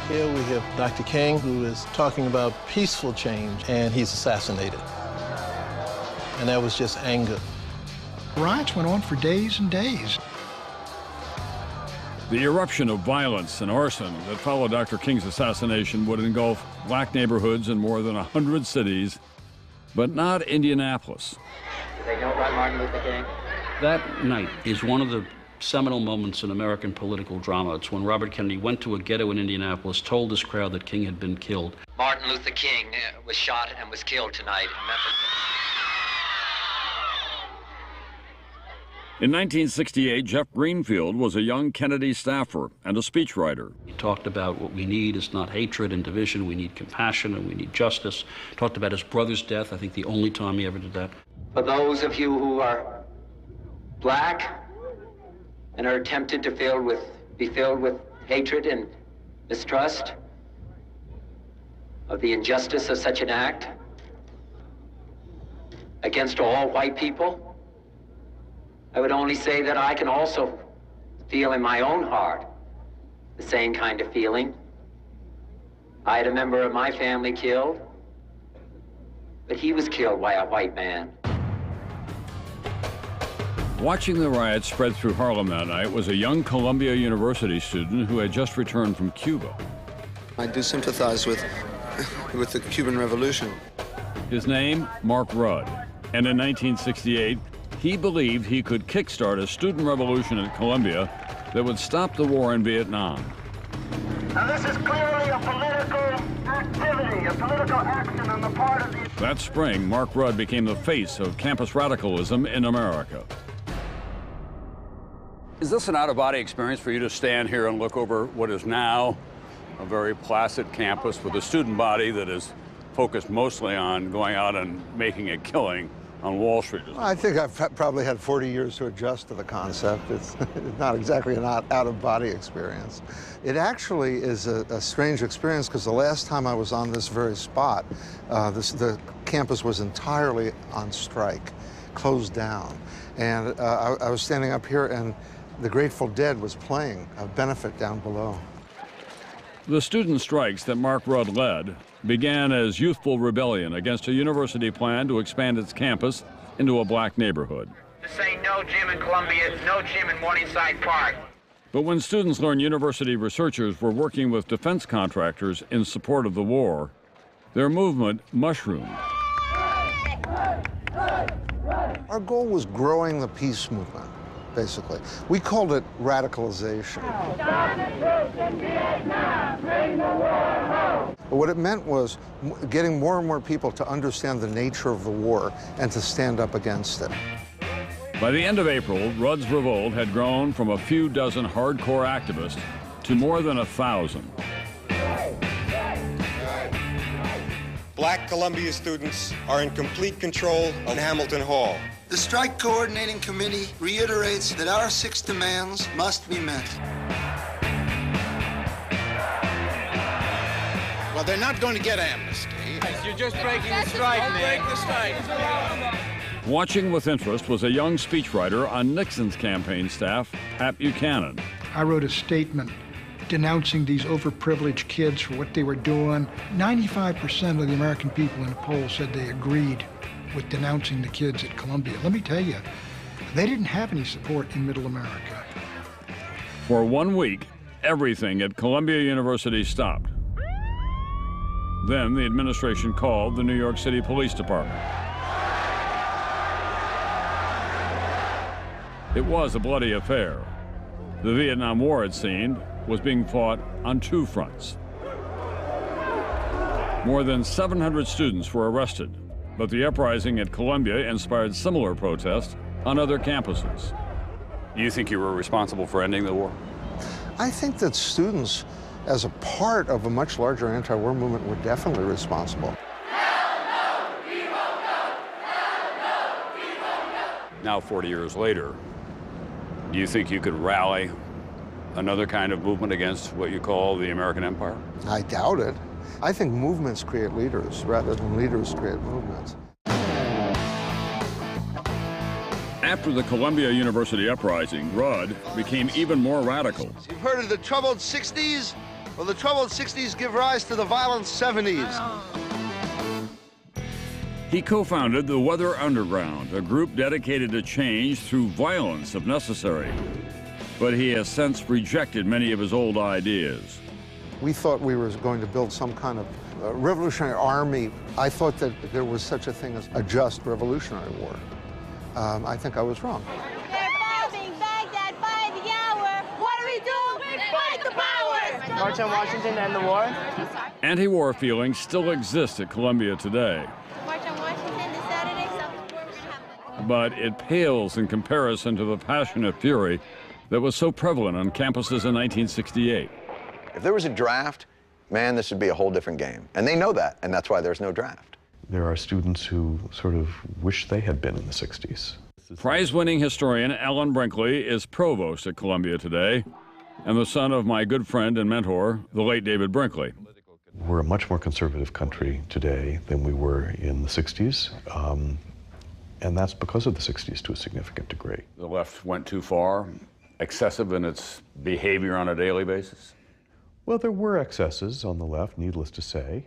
Here we have Dr. King, who is talking about peaceful change, and he's assassinated. And that was just anger. Riots went on for days and days. The eruption of violence and arson that followed Dr. King's assassination would engulf black neighborhoods in more than 100 cities, but not Indianapolis. They know about Martin Luther King? That night is one of the seminal moments in American political drama. It's when Robert Kennedy went to a ghetto in Indianapolis, told this crowd that King had been killed. Martin Luther King was shot and was killed tonight in Memphis. In 1968, Jeff Greenfield was a young Kennedy staffer and a speechwriter. He talked about what we need is not hatred and division, we need compassion and we need justice. Talked about his brother's death, I think the only time he ever did that. For those of you who are black and are tempted to be filled with hatred and mistrust of the injustice of such an act against all white people, I would only say that I can also feel in my own heart the same kind of feeling. I had a member of my family killed, but he was killed by a white man. Watching the riots spread through Harlem that night was a young Columbia University student who had just returned from Cuba. I do sympathize with the Cuban Revolution. His name, Mark Rudd, and in 1968, he believed he could kickstart a student revolution at Columbia that would stop the war in Vietnam. Now this is clearly a political activity, a political action on the part of the... That spring, Mark Rudd became the face of campus radicalism in America. Is this an out-of-body experience for you to stand here and look over what is now a very placid campus with a student body that is focused mostly on going out and making a killing on Wall Street? I think I've probably had 40 years to adjust to the concept. It's not exactly an out-of-body experience. It actually is a strange experience because the last time I was on this very spot, the campus was entirely on strike, closed down. And I was standing up here and the Grateful Dead was playing a benefit down below. The student strikes that Mark Rudd led began as youthful rebellion against a university plan to expand its campus into a black neighborhood. To say no gym in Columbia, no gym in Morningside Park. But when students learned university researchers were working with defense contractors in support of the war, their movement mushroomed. Our goal was growing the peace movement, basically. We called it radicalization. But what it meant was getting more and more people to understand the nature of the war and to stand up against it. By the end of April, Rudd's revolt had grown from a few dozen hardcore activists to more than 1,000. Black Columbia students are in complete control of Hamilton Hall. The Strike Coordinating Committee reiterates that our 6 demands must be met. Well, they're not going to get amnesty. You're just breaking the strike, man. Break the strike. Watching with interest was a young speechwriter on Nixon's campaign staff, Pat Buchanan. I wrote a statement denouncing these overprivileged kids for what they were doing. 95% of the American people in a poll said they agreed with denouncing the kids at Columbia. Let me tell you, they didn't have any support in Middle America. For 1 week, everything at Columbia University stopped. Then the administration called the New York City Police Department. It was a bloody affair. The Vietnam War, it seemed, was being fought on 2 fronts. More than 700 students were arrested, but the uprising at Columbia inspired similar protests on other campuses. You think you were responsible for ending the war? I think that students, as a part of a much larger anti-war movement, were definitely responsible. Now, 40 years later, do you think you could rally another kind of movement against what you call the American empire? I doubt it. I think movements create leaders rather than leaders create movements. After the Columbia University uprising, Rudd became even more radical. You've heard of the troubled 60s? Well, the troubled 60s give rise to the violent 70s. He co-founded the Weather Underground, a group dedicated to change through violence if necessary. But he has since rejected many of his old ideas. We thought we were going to build some kind of revolutionary army. I thought that there was such a thing as a just revolutionary war. I think I was wrong. They're bombing Baghdad by the hour. What do we do? We fight the powers! March on Washington and the war? Anti-war feelings still exist at Columbia today. March on Washington this Saturday, so we're going to have... But it pales in comparison to the passionate fury that was so prevalent on campuses in 1968. If there was a draft, man, this would be a whole different game. And they know that, and that's why there's no draft. There are students who sort of wish they had been in the 60s. Prize-winning historian Alan Brinkley is provost at Columbia today, and the son of my good friend and mentor, the late David Brinkley. We're a much more conservative country today than we were in the 60s, and that's because of the 60s to a significant degree. The left went too far, excessive in its behavior on a daily basis? Well, there were excesses on the left, needless to say.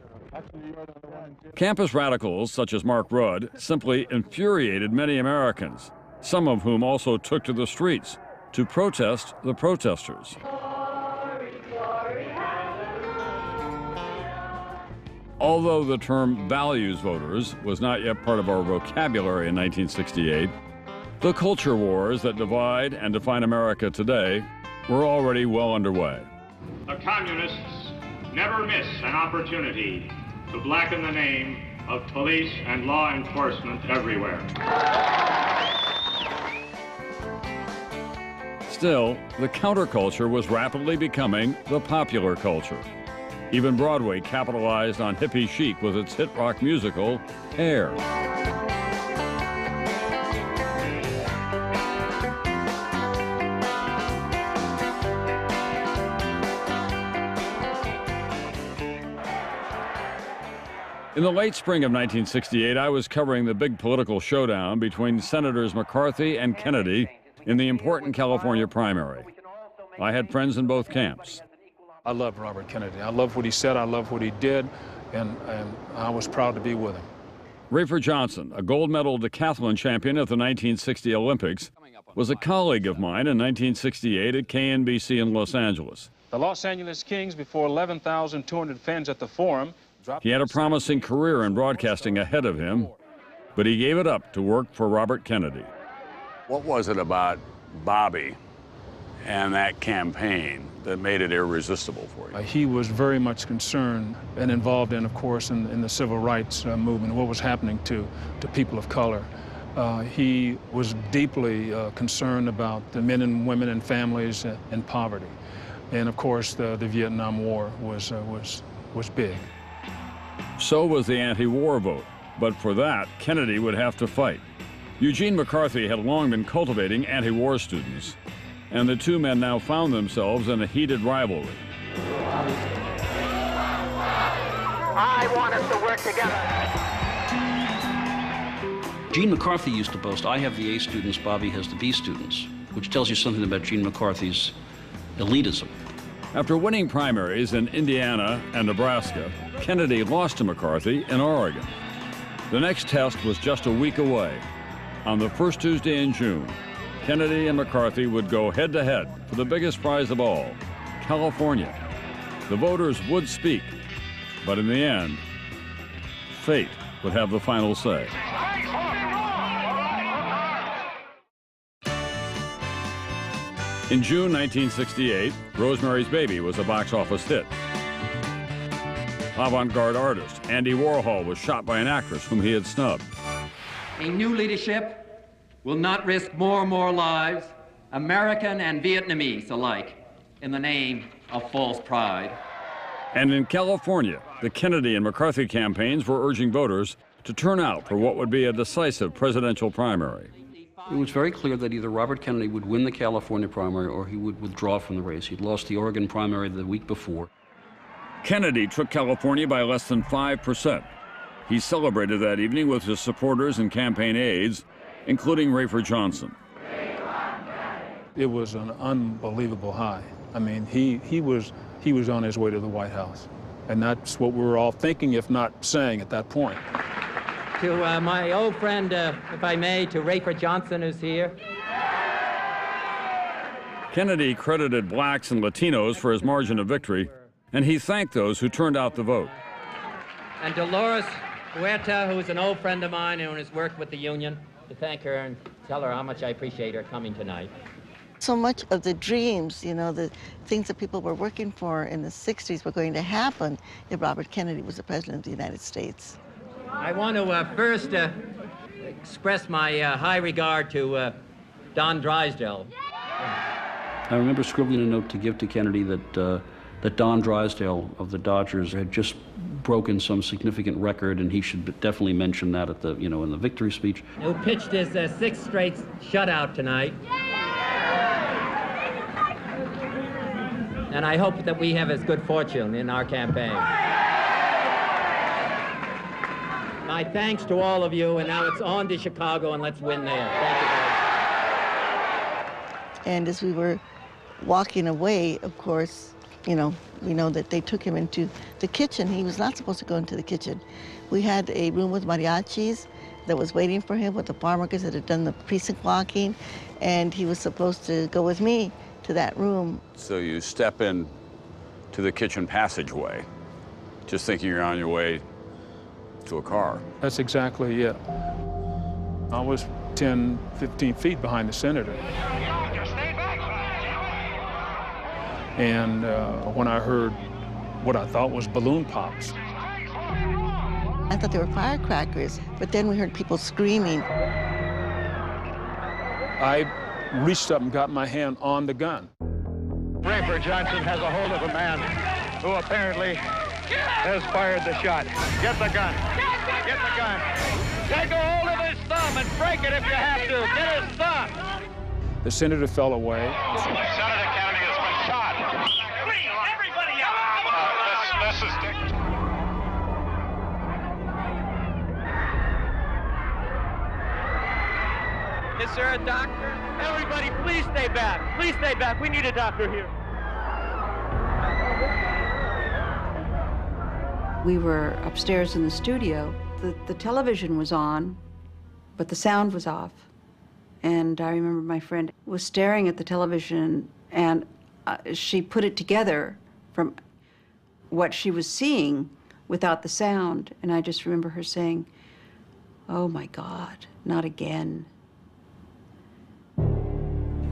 Campus radicals, such as Mark Rudd, simply infuriated many Americans, some of whom also took to the streets to protest the protesters. Although the term values voters was not yet part of our vocabulary in 1968, the culture wars that divide and define America today were already well underway. The communists never miss an opportunity to blacken the name of police and law enforcement everywhere. Still, the counterculture was rapidly becoming the popular culture. Even Broadway capitalized on hippie chic with its hit rock musical, Hair. In the late spring of 1968, I was covering the big political showdown between Senators McCarthy and Kennedy in the important California primary. I had friends in both camps. I loved Robert Kennedy. I loved what he said, I loved what he did, and I was proud to be with him. Rafer Johnson, a gold medal decathlon champion at the 1960 Olympics, was a colleague of mine in 1968 at KNBC in Los Angeles. The Los Angeles Kings, before 11,200 fans at the Forum, He had a promising career in broadcasting ahead of him, but he gave it up to work for Robert Kennedy. What was it about Bobby and that campaign that made it irresistible for you? He was very much concerned and involved in, of course, in the civil rights movement, what was happening to people of color. He was deeply concerned about the men and women and families in poverty. And, of course, the Vietnam War was big. So was the anti-war vote, but for that, Kennedy would have to fight. Eugene McCarthy had long been cultivating anti-war students, and the two men now found themselves in a heated rivalry. I want us to work together. Gene McCarthy used to boast, I have the A students, Bobby has the B students, which tells you something about Gene McCarthy's elitism. After winning primaries in Indiana and Nebraska, Kennedy lost to McCarthy in Oregon. The next test was just a week away. On the first Tuesday in June, Kennedy and McCarthy would go head-to-head for the biggest prize of all, California. The voters would speak, but in the end, fate would have the final say. In June 1968, Rosemary's Baby was a box office hit. Avant-garde artist Andy Warhol was shot by an actress whom he had snubbed. A new leadership will not risk more and more lives, American and Vietnamese alike, in the name of false pride. And in California, the Kennedy and McCarthy campaigns were urging voters to turn out for what would be a decisive presidential primary. It was very clear that either Robert Kennedy would win the California primary or he would withdraw from the race. He'd lost the Oregon primary the week before. Kennedy took California by less than 5%. He celebrated that evening with his supporters and campaign aides, including Rafer Johnson. It was an unbelievable high. I mean, he was on his way to the White House. And that's what we were all thinking, if not saying at that point. To my old friend, if I may, to Rafer Johnson, who's here. Kennedy credited blacks and Latinos for his margin of victory, and he thanked those who turned out the vote. And Dolores Huerta, who's an old friend of mine and has worked with the union, to thank her and tell her how much I appreciate her coming tonight. So much of the dreams, you know, the things that people were working for in the 60s were going to happen if Robert Kennedy was the president of the United States. I want to first express my high regard to Don Drysdale. I remember scribbling a note to give to Kennedy that Don Drysdale of the Dodgers had just broken some significant record, and he should definitely mention that at the, in the victory speech. Who pitched his sixth straight shutout tonight. And I hope that we have as good fortune in our campaign. My thanks to all of you, and now it's on to Chicago, and let's win there. Thank you, guys. And as we were walking away, of course, we know that they took him into the kitchen. He was not supposed to go into the kitchen. We had a room with mariachis that was waiting for him with the farm workers that had done the precinct walking, and he was supposed to go with me to that room. So you step in to the kitchen passageway, just thinking you're on your way to a car. That's exactly it. I was 10, 15 feet behind the senator. And when I heard what I thought was balloon pops. I thought they were firecrackers, but then we heard people screaming. I reached up and got my hand on the gun. Rafer Johnson has a hold of a man who apparently has fired the shot. Get the gun. Get the gun. Take a hold of his thumb and break it if you have to. Get his thumb. The senator fell away. Senator Kennedy has been shot. Please, everybody out. This is Dick. Is there a doctor? Everybody, please stay back. Please stay back. We need a doctor here. We were upstairs in the studio. The television was on, but the sound was off. And I remember my friend was staring at the television, and she put it together from what she was seeing without the sound. And I just remember her saying, "Oh my God, not again."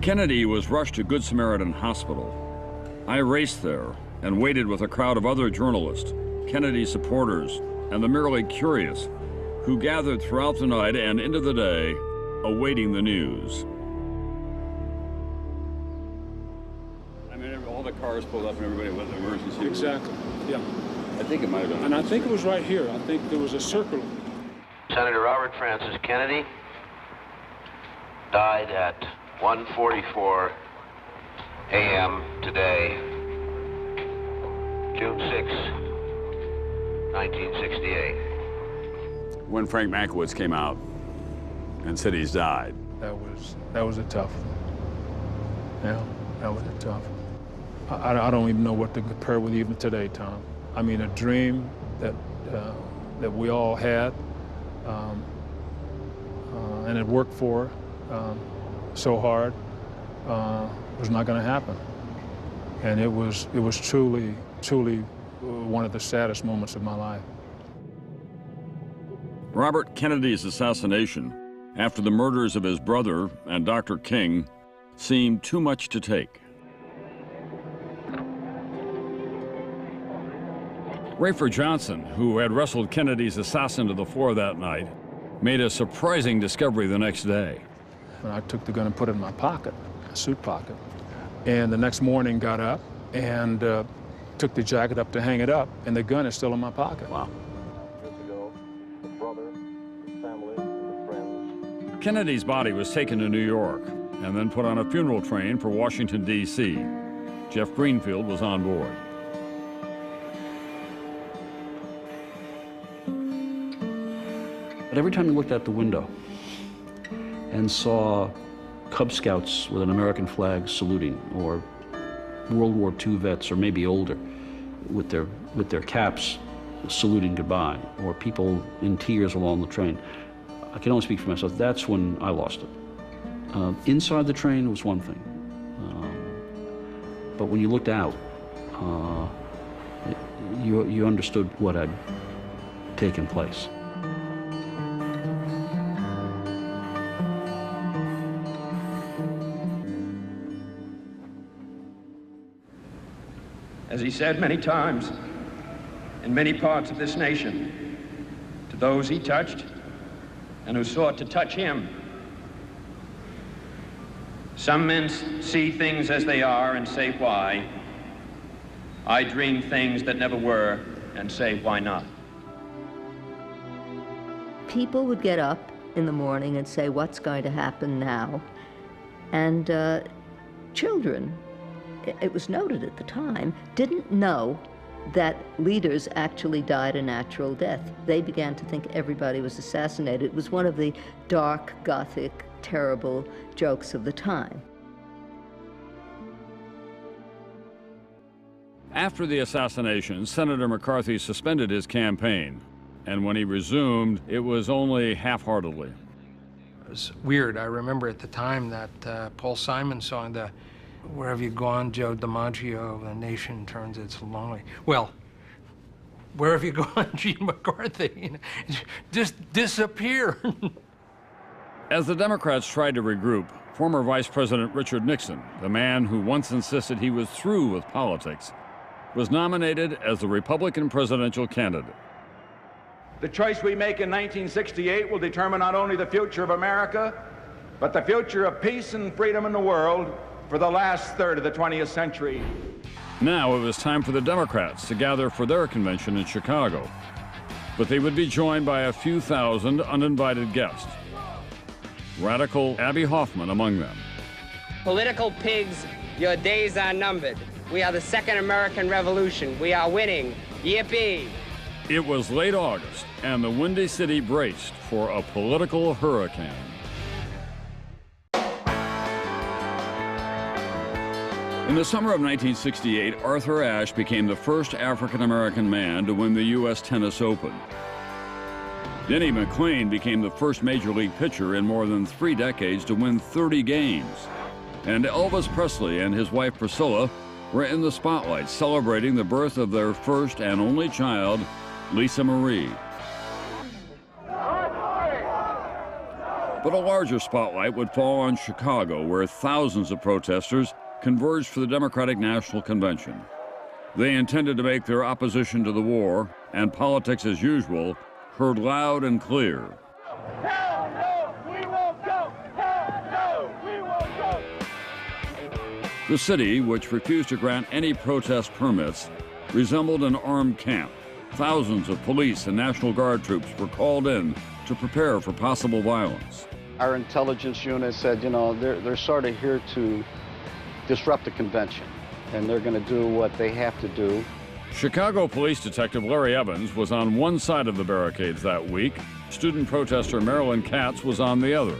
Kennedy was rushed to Good Samaritan Hospital. I raced there and waited with a crowd of other journalists, Kennedy supporters, and the merely curious, who gathered throughout the night and into the day, awaiting the news. I mean, all the cars pulled up and everybody went to emergency. Exactly, yeah. I think it might have been. And I think it was right here. I think there was a circle. Senator Robert Francis Kennedy died at 1:44 a.m. today, June 6, 1968. When Frank Mankiewicz came out and said he's died. That was a tough one. Yeah, that was a tough one. I don't even know what to compare with even today, Tom. I mean, a dream that we all had and had worked for so hard was not going to happen. And it was truly one of the saddest moments of my life. Robert Kennedy's assassination, after the murders of his brother and Dr. King, seemed too much to take. Rafer Johnson, who had wrestled Kennedy's assassin to the floor that night, made a surprising discovery the next day. I took the gun and put it in my pocket, a suit pocket. And the next morning got up and took the jacket up to hang it up, and the gun is still in my pocket. Wow. Kennedy's body was taken to New York and then put on a funeral train for Washington, D.C. Jeff Greenfield was on board. But every time you looked out the window and saw Cub Scouts with an American flag saluting, or World War II vets, or maybe older, with their caps saluting goodbye, or people in tears along the train, I can only speak for myself. That's when I lost it. Inside the train was one thing, but when you looked out, you understood what had taken place. As he said many times in many parts of this nation, to those he touched and who sought to touch him. Some men see things as they are and say why. I dream things that never were and say why not. People would get up in the morning and say, what's going to happen now? And children, it was noted at the time, didn't know that leaders actually died a natural death. They began to think everybody was assassinated. It was one of the dark, gothic, terrible jokes of the time. After the assassination, Senator McCarthy suspended his campaign, and when he resumed, it was only half-heartedly. It was weird. I remember at the time that Paul Simon song, the "Where have you gone, Joe DiMaggio? The nation turns its lonely." Well, where have you gone, Gene McCarthy? Just disappear. As the Democrats tried to regroup, former Vice President Richard Nixon, the man who once insisted he was through with politics, was nominated as the Republican presidential candidate. The choice we make in 1968 will determine not only the future of America, but the future of peace and freedom in the world for the last third of the 20th century. Now it was time for the Democrats to gather for their convention in Chicago. But they would be joined by a few thousand uninvited guests. Radical Abby Hoffman among them. Political pigs, your days are numbered. We are the second American Revolution. We are winning. Yippee! It was late August, and the Windy City braced for a political hurricane. In the summer of 1968, Arthur Ashe became the first African-American man to win the U.S. Tennis Open. Denny McClain became the first major league pitcher in more than 3 decades to win 30 games. And Elvis Presley and his wife Priscilla were in the spotlight celebrating the birth of their first and only child, Lisa Marie. But a larger spotlight would fall on Chicago, where thousands of protesters converged for the Democratic National Convention. They intended to make their opposition to the war and politics as usual heard loud and clear. Hell no, we won't go! Hell no, we won't go! The city, which refused to grant any protest permits, resembled an armed camp. Thousands of police and National Guard troops were called in to prepare for possible violence. Our intelligence unit said, you know, they're sort of here to disrupt the convention, and they're going to do what they have to do. Chicago Police Detective Larry Evans was on one side of the barricades that week. Student protester Marilyn Katz was on the other.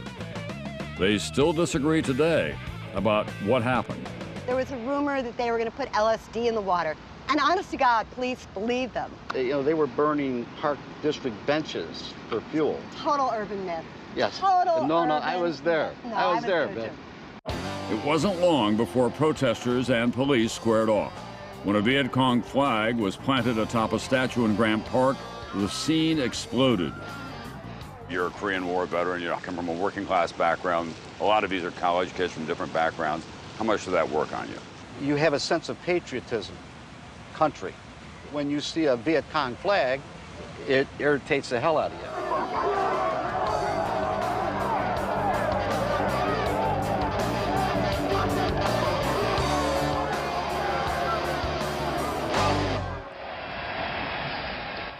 They still disagree today about what happened. There was a rumor that they were going to put LSD in the water. And honest to God, police believe them. You know, they were burning Park District benches for fuel. Total urban myth. Yes. Total No, urban I was there. myth. No, I was there, heard Beth. you. It wasn't long before protesters and police squared off. When a Viet Cong flag was planted atop a statue in Grant Park, the scene exploded. You're a Korean War veteran, you come from a working class background. A lot of these are college kids from different backgrounds. How much did that work on you? You have a sense of patriotism, country. When you see a Viet Cong flag, it irritates the hell out of you.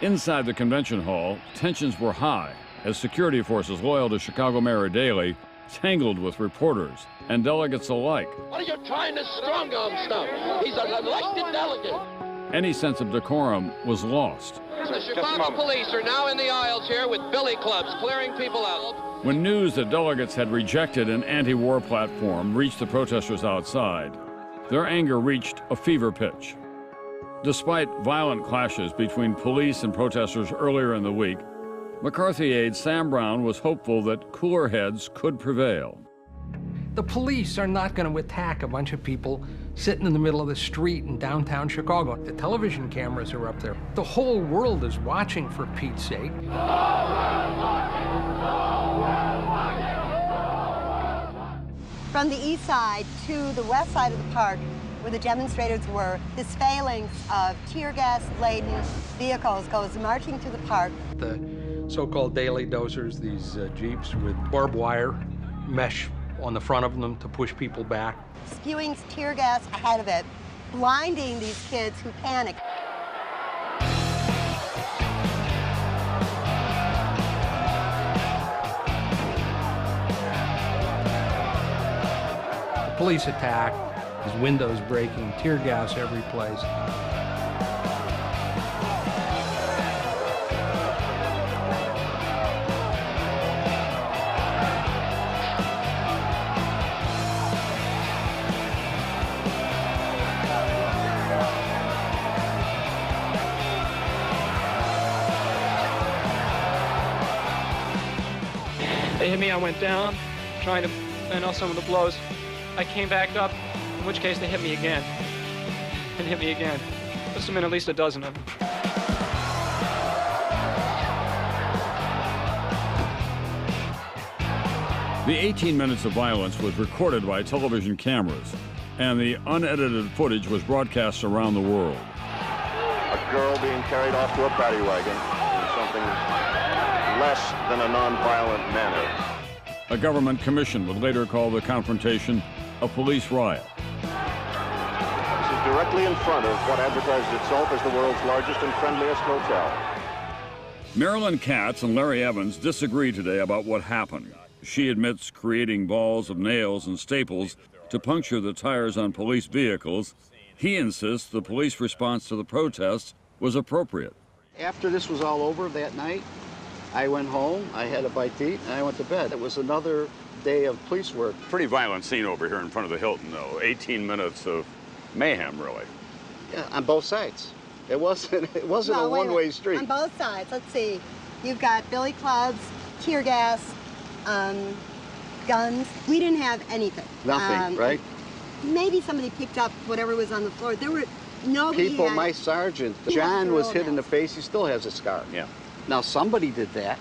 Inside the convention hall, tensions were high as security forces loyal to Chicago Mayor Daley tangled with reporters and delegates alike. What are you trying to strong-arm stuff? He's an elected delegate. Any sense of decorum was lost. The Chicago police are now in the aisles here with billy clubs clearing people out. When news that delegates had rejected an anti-war platform reached the protesters outside, their anger reached a fever pitch. Despite violent clashes between police and protesters earlier in the week, McCarthy aide Sam Brown was hopeful that cooler heads could prevail. The police are not going to attack a bunch of people sitting in the middle of the street in downtown Chicago. The television cameras are up there. The whole world is watching, for Pete's sake. From the east side to the west side of the park, where the demonstrators were, this phalanx of tear gas-laden vehicles goes marching to the park. The so-called daily dozers, these Jeeps with barbed wire mesh on the front of them to push people back. Spewing tear gas ahead of it, blinding these kids who panic. The police attack. There's windows breaking, tear gas every place. They hit me, I went down, trying to fend off some of the blows. I came back up, in which case they hit me again, and hit me again. Must have been at least a dozen of them. The 18 minutes of violence was recorded by television cameras, and the unedited footage was broadcast around the world. A girl being carried off to a paddy wagon in something less than a non-violent manner. A government commission would later call the confrontation a police riot. This is directly in front of what advertises itself as the world's largest and friendliest hotel. Marilyn Katz and Larry Evans disagree today about what happened. She admits creating balls of nails and staples to puncture the tires on police vehicles. He insists the police response to the protests was appropriate. After this was all over that night, I went home, I had a bite to eat, and I went to bed. It was another day of police work. Pretty violent scene over here in front of the Hilton, though. 18 minutes of mayhem, really. Yeah, on both sides. It wasn't a one-way street. On both sides, let's see. You've got billy clubs, tear gas, guns. We didn't have anything. Nothing, right? Maybe somebody picked up whatever was on the floor. There were nobody. People, had, my sergeant, John was hit in the face. He still has a scar. Yeah. Now somebody did that.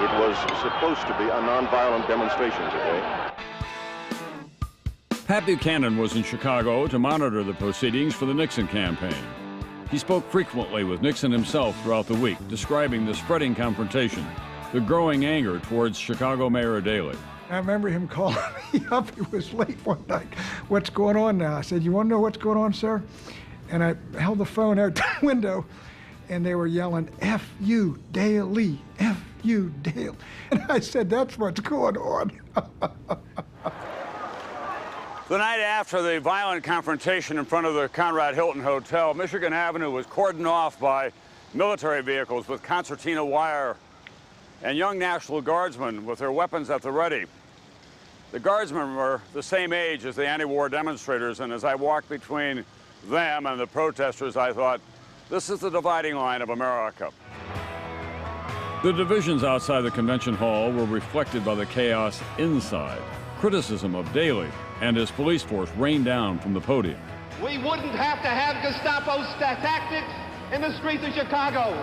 It was supposed to be a nonviolent demonstration today. Pat Buchanan was in Chicago to monitor the proceedings for the Nixon campaign. He spoke frequently with Nixon himself throughout the week, describing the spreading confrontation, the growing anger towards Chicago Mayor Daley. I remember him calling me up. He was late one night. "What's going on now?" I said, "You want to know what's going on, sir?" And I held the phone out the window, and they were yelling, "F you, Daley, F you, Daley." And I said, "That's what's going on." The night after the violent confrontation in front of the Conrad Hilton Hotel, Michigan Avenue was cordoned off by military vehicles with concertina wire and young National Guardsmen with their weapons at the ready. The Guardsmen were the same age as the anti-war demonstrators, and as I walked between them and the protesters, I thought, this is the dividing line of America. The divisions outside the convention hall were reflected by the chaos inside. Criticism of Daley and his police force rained down from the podium. We wouldn't have to have Gestapo tactics in the streets of Chicago.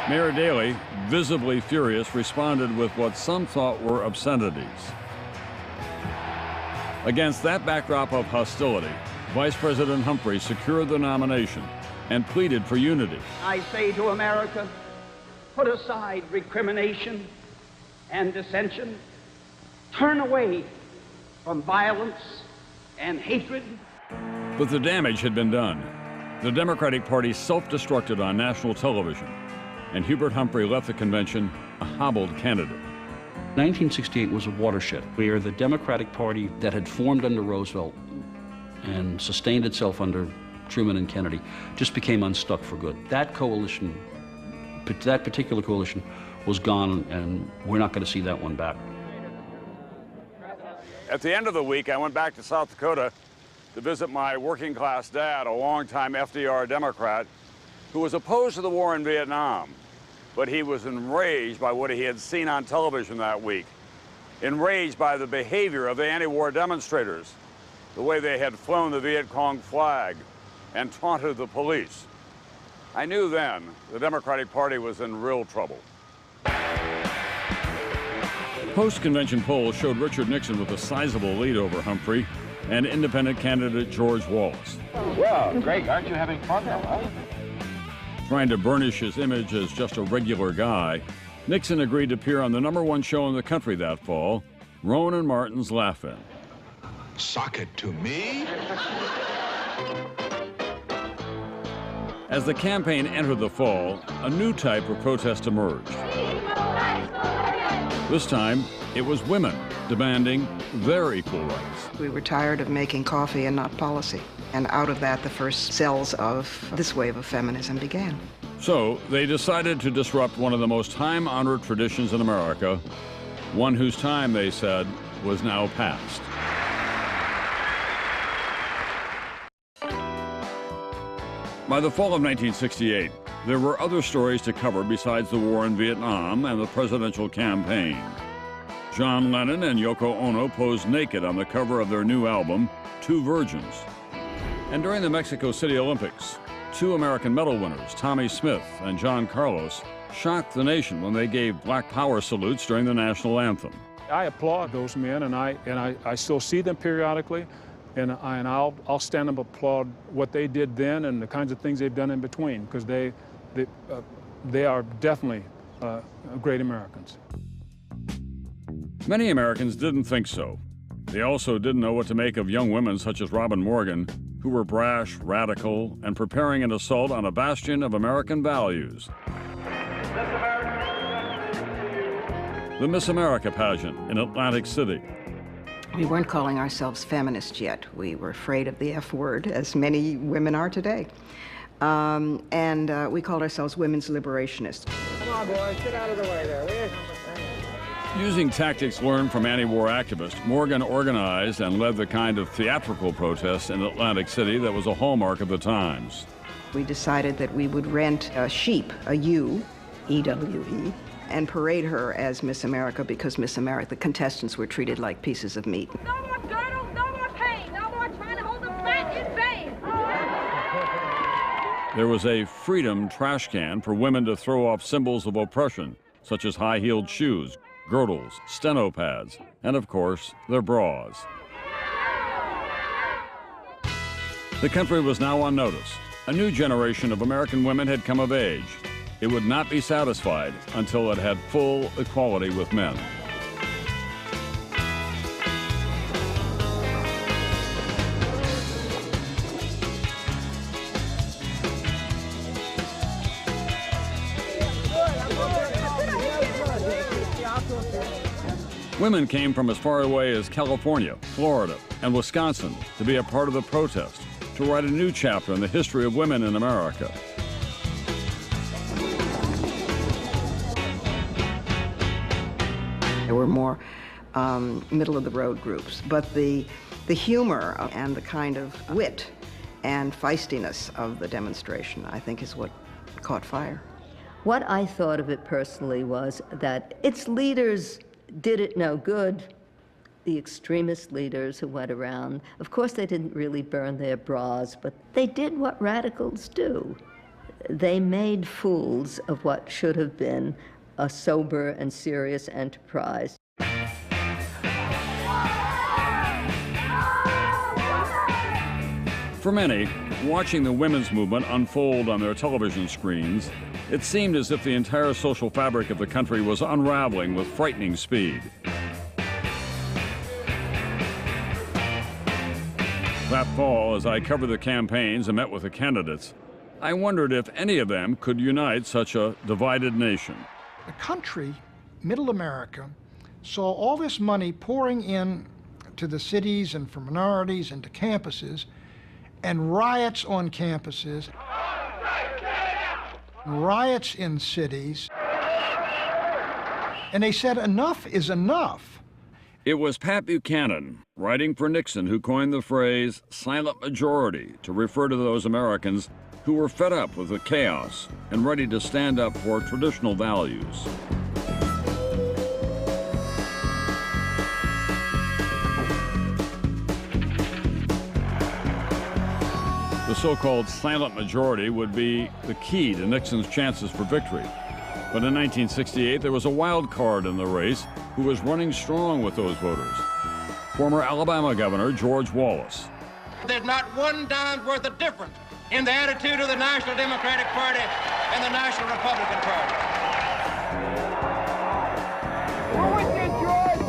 Mayor Daley, visibly furious, responded with what some thought were obscenities. Against that backdrop of hostility, Vice President Humphrey secured the nomination and pleaded for unity. I say to America, put aside recrimination and dissension. Turn away from violence and hatred. But the damage had been done. The Democratic Party self-destructed on national television, and Hubert Humphrey left the convention a hobbled candidate. 1968 was a watershed where the Democratic Party that had formed under Roosevelt and sustained itself under Truman and Kennedy just became unstuck for good. That coalition, that particular coalition, was gone, and we're not going to see that one back. At the end of the week, I went back to South Dakota to visit my working class dad, a longtime FDR Democrat, who was opposed to the war in Vietnam, but he was enraged by what he had seen on television that week, enraged by the behavior of the anti-war demonstrators, the way they had flown the Viet Cong flag and taunted the police. I knew then the Democratic Party was in real trouble. Post-convention polls showed Richard Nixon with a sizable lead over Humphrey and independent candidate George Wallace. Well, Greg, aren't you having fun now, huh? Trying to burnish his image as just a regular guy, Nixon agreed to appear on the #1 show in the country that fall, Rowan and Martin's Laugh-In. Sock it to me? As the campaign entered the fall, a new type of protest emerged. This time, it was women demanding their equal rights. We were tired of making coffee and not policy. And out of that, the first cells of this wave of feminism began. So they decided to disrupt one of the most time-honored traditions in America, one whose time, they said, was now past. By the fall of 1968, there were other stories to cover besides the war in Vietnam and the presidential campaign. John Lennon and Yoko Ono posed naked on the cover of their new album, Two Virgins. And during the Mexico City Olympics, 2 American medal winners, Tommy Smith and John Carlos, shocked the nation when they gave Black Power salutes during the national anthem. I applaud those men, and I still see them periodically, and I'll stand up and applaud what they did then and the kinds of things they've done in between, because they are definitely great Americans. Many Americans didn't think so. They also didn't know what to make of young women such as Robin Morgan, who were brash, radical, and preparing an assault on a bastion of American values. The Miss America pageant in Atlantic City. We weren't calling ourselves feminists yet. We were afraid of the F word, as many women are today. We called ourselves women's liberationists. Come on, boys, get out of the way there, will you? Using tactics learned from anti-war activists, Morgan organized and led the kind of theatrical protest in Atlantic City that was a hallmark of the times. We decided that we would rent a sheep, a ewe, E-W-E, and parade her as Miss America because Miss America, the contestants were treated like pieces of meat. No more girdles, no more pain, no more trying to hold them flat in vain. There was a freedom trash can for women to throw off symbols of oppression, such as high-heeled shoes, girdles, steno pads, and of course, their bras. The country was now on notice. A new generation of American women had come of age. It would not be satisfied until it had full equality with men. Women came from as far away as California, Florida, and Wisconsin to be a part of the protest, to write a new chapter in the history of women in America. There were more middle-of-the-road groups, but the humor and the kind of wit and feistiness of the demonstration, I think, is what caught fire. What I thought of it personally was that its leaders did it no good. The extremist leaders who went around, of course they didn't really burn their bras, but they did what radicals do. They made fools of what should have been a sober and serious enterprise. For many, watching the women's movement unfold on their television screens, it seemed as if the entire social fabric of the country was unraveling with frightening speed. That fall, as I covered the campaigns and met with the candidates, I wondered if any of them could unite such a divided nation. The country, middle America, saw all this money pouring in to the cities and for minorities and to campuses, and riots on campuses, riots in cities, and they said enough is enough. It was Pat Buchanan, writing for Nixon, who coined the phrase silent majority to refer to those Americans who were fed up with the chaos and ready to stand up for traditional values. The so-called silent majority would be the key to Nixon's chances for victory. But in 1968, there was a wild card in the race who was running strong with those voters. Former Alabama Governor George Wallace. There's not one dime's worth of difference in the attitude of the National Democratic Party and the National Republican Party. We're with you, George!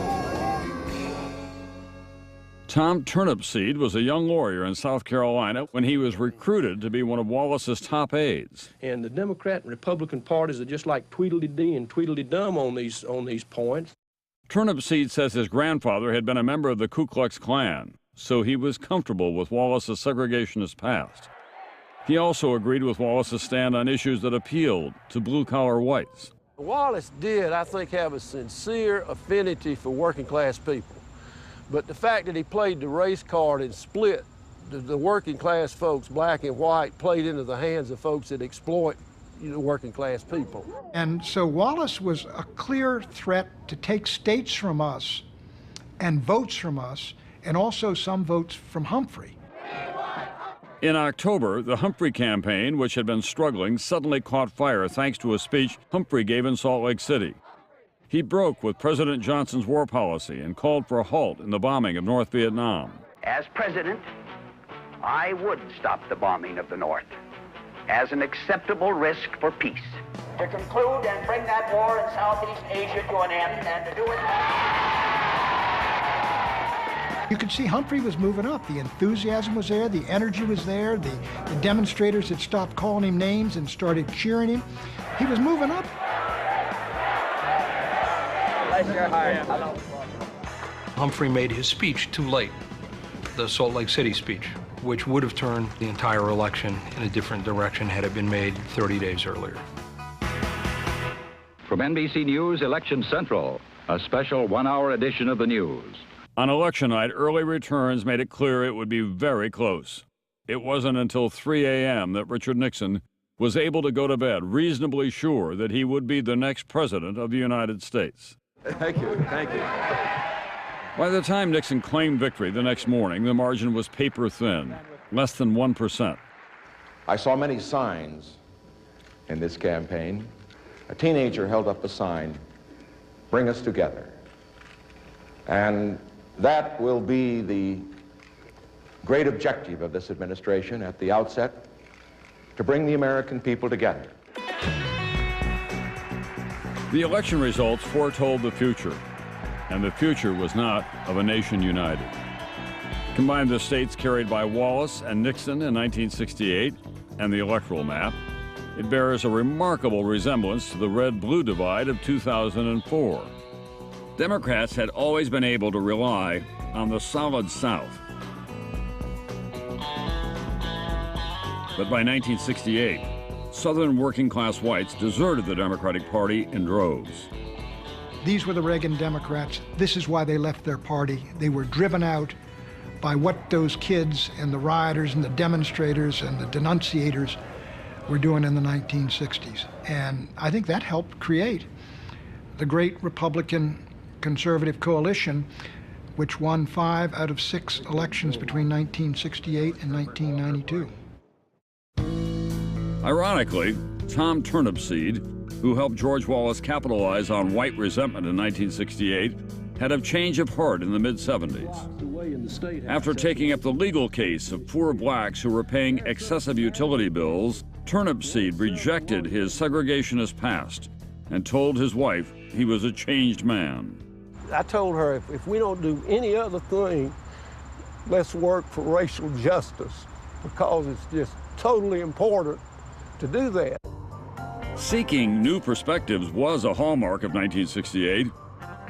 Tom Turnipseed was a young lawyer in South Carolina when he was recruited to be one of Wallace's top aides. And the Democrat and Republican parties are just like Tweedledee and Tweedledum on these points. Turnipseed says his grandfather had been a member of the Ku Klux Klan, so he was comfortable with Wallace's segregationist past. He also agreed with Wallace's stand on issues that appealed to blue-collar whites. Wallace did, I think, have a sincere affinity for working-class people. But the fact that he played the race card and split the working-class folks, black and white, played into the hands of folks that exploit working-class people. And so Wallace was a clear threat to take states from us and votes from us, and also some votes from Humphrey. In October, the Humphrey campaign, which had been struggling, suddenly caught fire thanks to a speech Humphrey gave in Salt Lake City. He broke with President Johnson's war policy and called for a halt in the bombing of North Vietnam. As president, I would stop the bombing of the North as an acceptable risk for peace. To conclude and bring that war in Southeast Asia to an end, and to do it. You could see Humphrey was moving up. The enthusiasm was there, the energy was there, the demonstrators had stopped calling him names and started cheering him. He was moving up. Humphrey made his speech too late, the Salt Lake City speech, which would have turned the entire election in a different direction had it been made 30 days earlier. From NBC News Election Central, a special one-hour edition of the news. On election night, early returns made it clear it would be very close. It wasn't until 3 a.m. that Richard Nixon was able to go to bed reasonably sure that he would be the next president of the United States. Thank you, thank you. By the time Nixon claimed victory the next morning, the margin was paper thin, less than 1%. I saw many signs in this campaign. A teenager held up a sign, "Bring us together." And that will be the great objective of this administration at the outset, to bring the American people together. The election results foretold the future, and the future was not of a nation united. Combine the states carried by Wallace and Nixon in 1968 and the electoral map, it bears a remarkable resemblance to the red-blue divide of 2004. Democrats had always been able to rely on the solid South. But by 1968, Southern working-class whites deserted the Democratic Party in droves. These were the Reagan Democrats. This is why they left their party. They were driven out by what those kids and the rioters and the demonstrators and the denunciators were doing in the 1960s. And I think that helped create the great Republican conservative coalition, which won 5 out of 6 elections between 1968 and 1992. Ironically, Tom Turnipseed, who helped George Wallace capitalize on white resentment in 1968, had a change of heart in the mid-70s. After taking up the legal case of poor blacks who were paying excessive utility bills, Turnipseed rejected his segregationist past and told his wife he was a changed man. I told her, if we don't do any other thing, let's work for racial justice, because it's just totally important to do that. Seeking new perspectives was a hallmark of 1968,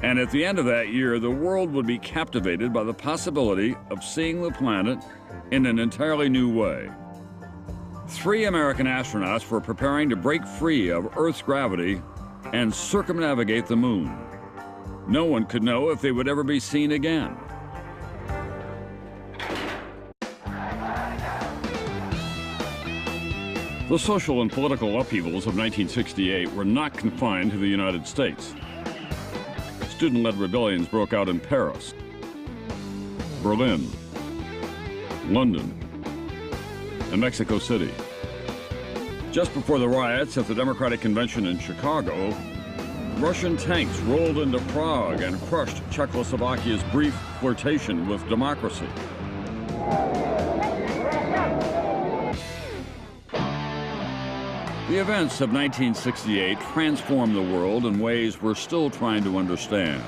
and at the end of that year, the world would be captivated by the possibility of seeing the planet in an entirely new way. 3 American astronauts were preparing to break free of Earth's gravity and circumnavigate the moon. No one could know if they would ever be seen again. The social and political upheavals of 1968 were not confined to the United States. Student-led rebellions broke out in Paris, Berlin, London, and Mexico City. Just before the riots at the Democratic Convention in Chicago, Russian tanks rolled into Prague and crushed Czechoslovakia's brief flirtation with democracy. The events of 1968 transformed the world in ways we're still trying to understand.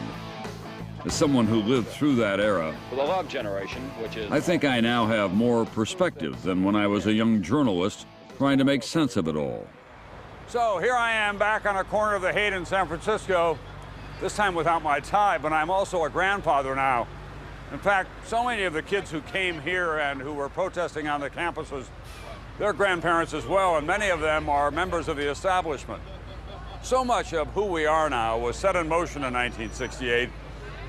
As someone who lived through that era, For the love generation, which is... I think I now have more perspective than when I was a young journalist trying to make sense of it all. So here I am back on a corner of the Haight in San Francisco, this time without my tie, but I'm also a grandfather now. In fact, so many of the kids who came here and who were protesting on the campuses, they're grandparents as well, and many of them are members of the establishment. So much of who we are now was set in motion in 1968,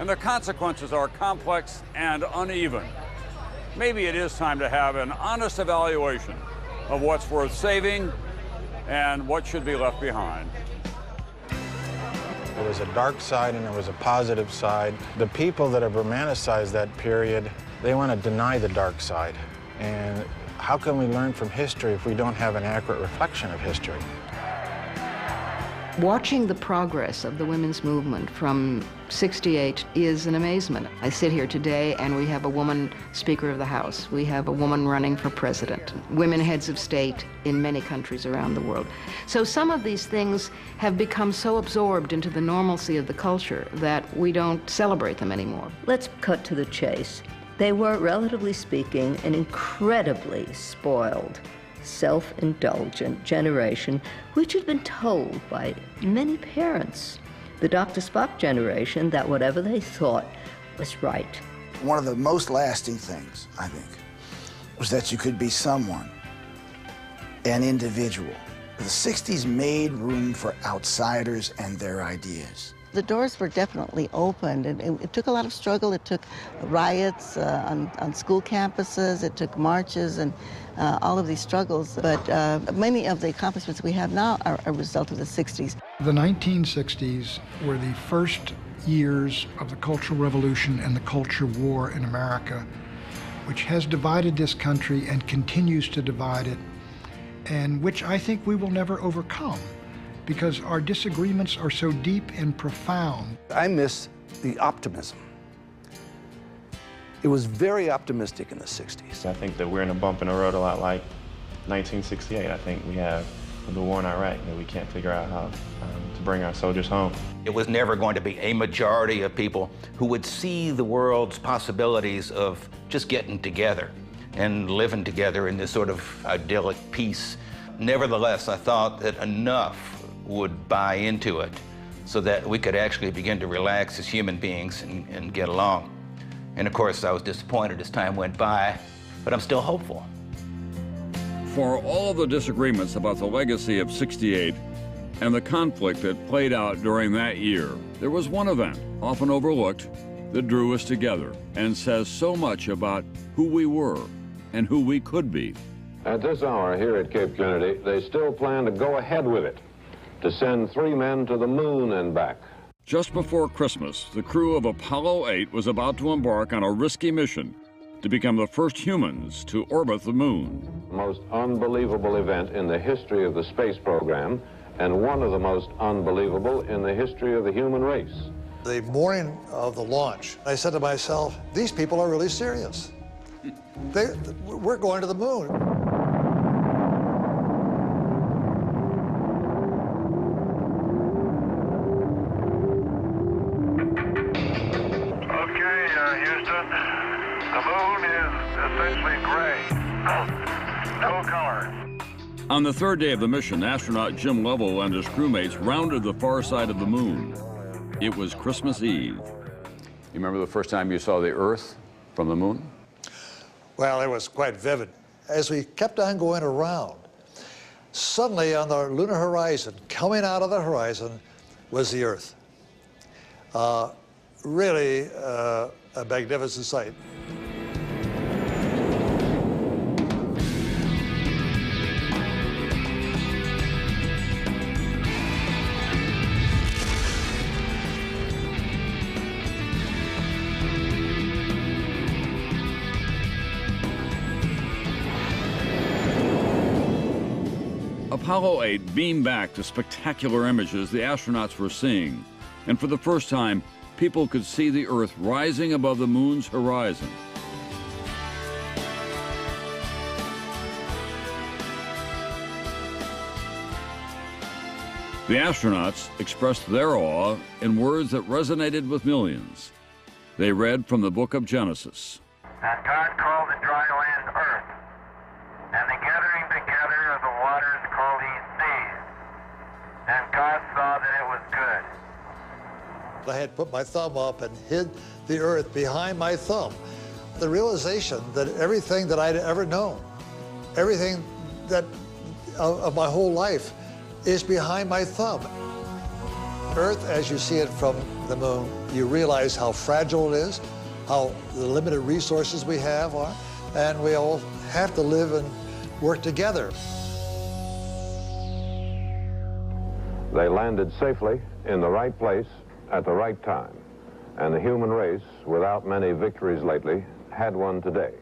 and the consequences are complex and uneven. Maybe it is time to have an honest evaluation of what's worth saving and what should be left behind. There was a dark side and there was a positive side. The people that have romanticized that period, they want to deny the dark side. And how can we learn from history if we don't have an accurate reflection of history? Watching the progress of the women's movement from '68 is an amazement. I sit here today and we have a woman Speaker of the House. We have a woman running for president, women heads of state in many countries around the world. So some of these things have become so absorbed into the normalcy of the culture that we don't celebrate them anymore. Let's cut to the chase. They were, relatively speaking, an incredibly spoiled, self-indulgent generation which had been told by many parents, the Dr. Spock generation, that whatever they thought was right. One of the most lasting things, I think, was that you could be someone, an individual. The 60s made room for outsiders and their ideas. The doors were definitely opened, and it took a lot of struggle. It took riots on school campuses. It took marches and all of these struggles. But many of the accomplishments we have now are a result of the 60s. The 1960s were the first years of the Cultural Revolution and the Culture War in America, which has divided this country and continues to divide it, and which I think we will never overcome, because our disagreements are so deep and profound. I miss the optimism. It was very optimistic in the 60s. I think that we're in a bump in the road a lot like 1968. I think we have the war in Iraq that we can't figure out how to bring our soldiers home. It was never going to be a majority of people who would see the world's possibilities of just getting together and living together in this sort of idyllic peace. Nevertheless, I thought that enough would buy into it so that we could actually begin to relax as human beings and get along. And of course, I was disappointed as time went by, but I'm still hopeful. For all the disagreements about the legacy of '68 and the conflict that played out during that year, there was one event, often overlooked, that drew us together and says so much about who we were and who we could be. At this hour here at Cape Kennedy, they still plan to go ahead with it, to send 3 men to the moon and back. Just before Christmas, the crew of Apollo 8 was about to embark on a risky mission to become the first humans to orbit the moon. Most unbelievable event in the history of the space program, and one of the most unbelievable in the history of the human race. The morning of the launch, I said to myself, these people are really serious. We're going to the moon. Houston, the moon is essentially gray. No color. On the third day of the mission, astronaut Jim Lovell and his crewmates rounded the far side of the moon. It was Christmas Eve. You remember the first time you saw the Earth from the moon? Well, it was quite vivid. As we kept on going around, suddenly on the lunar horizon, coming out of the horizon, was the Earth. Really a magnificent sight. Apollo 8 beamed back the spectacular images the astronauts were seeing, and for the first time, people could see the Earth rising above the moon's horizon. The astronauts expressed their awe in words that resonated with millions. They read from the book of Genesis. And God called the dry land earth, and the gathering together of the waters called he seas. And God saw that it was good. I had put my thumb up and hid the Earth behind my thumb. The realization that everything that I'd ever known, everything that of my whole life is behind my thumb. Earth, as you see it from the moon, you realize how fragile it is, how the limited resources we have are, and we all have to live and work together. They landed safely in the right place at the right time. And the human race, without many victories lately, had one today.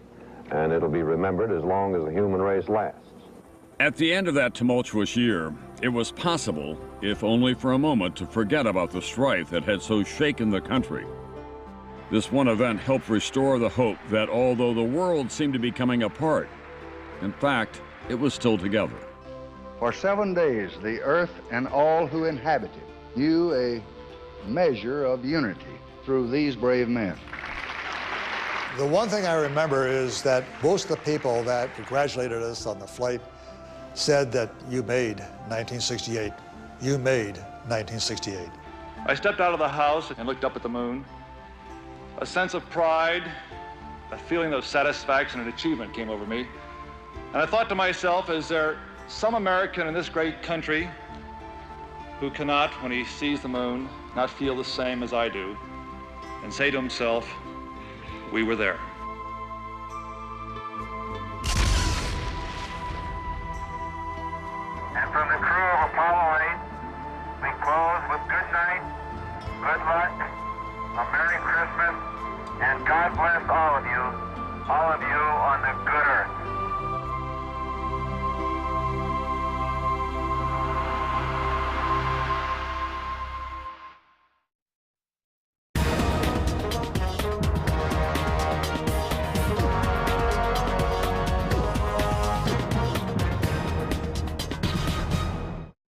And it'll be remembered as long as the human race lasts. At the end of that tumultuous year, it was possible, if only for a moment, to forget about the strife that had so shaken the country. This one event helped restore the hope that although the world seemed to be coming apart, in fact, it was still together. For 7 days, the earth and all who inhabit it knew a measure of unity through these brave men. The one thing I remember is that most of the people that congratulated us on the flight said that you made 1968. You made 1968. I stepped out of the house and looked up at the moon. A sense of pride, a feeling of satisfaction and achievement came over me. And I thought to myself, is there some American in this great country who cannot, when he sees the moon, not feel the same as I do, and say to himself, we were there. And from the crew of Apollo 8, we close with good night, good luck, a Merry Christmas, and God bless all of you on the good earth.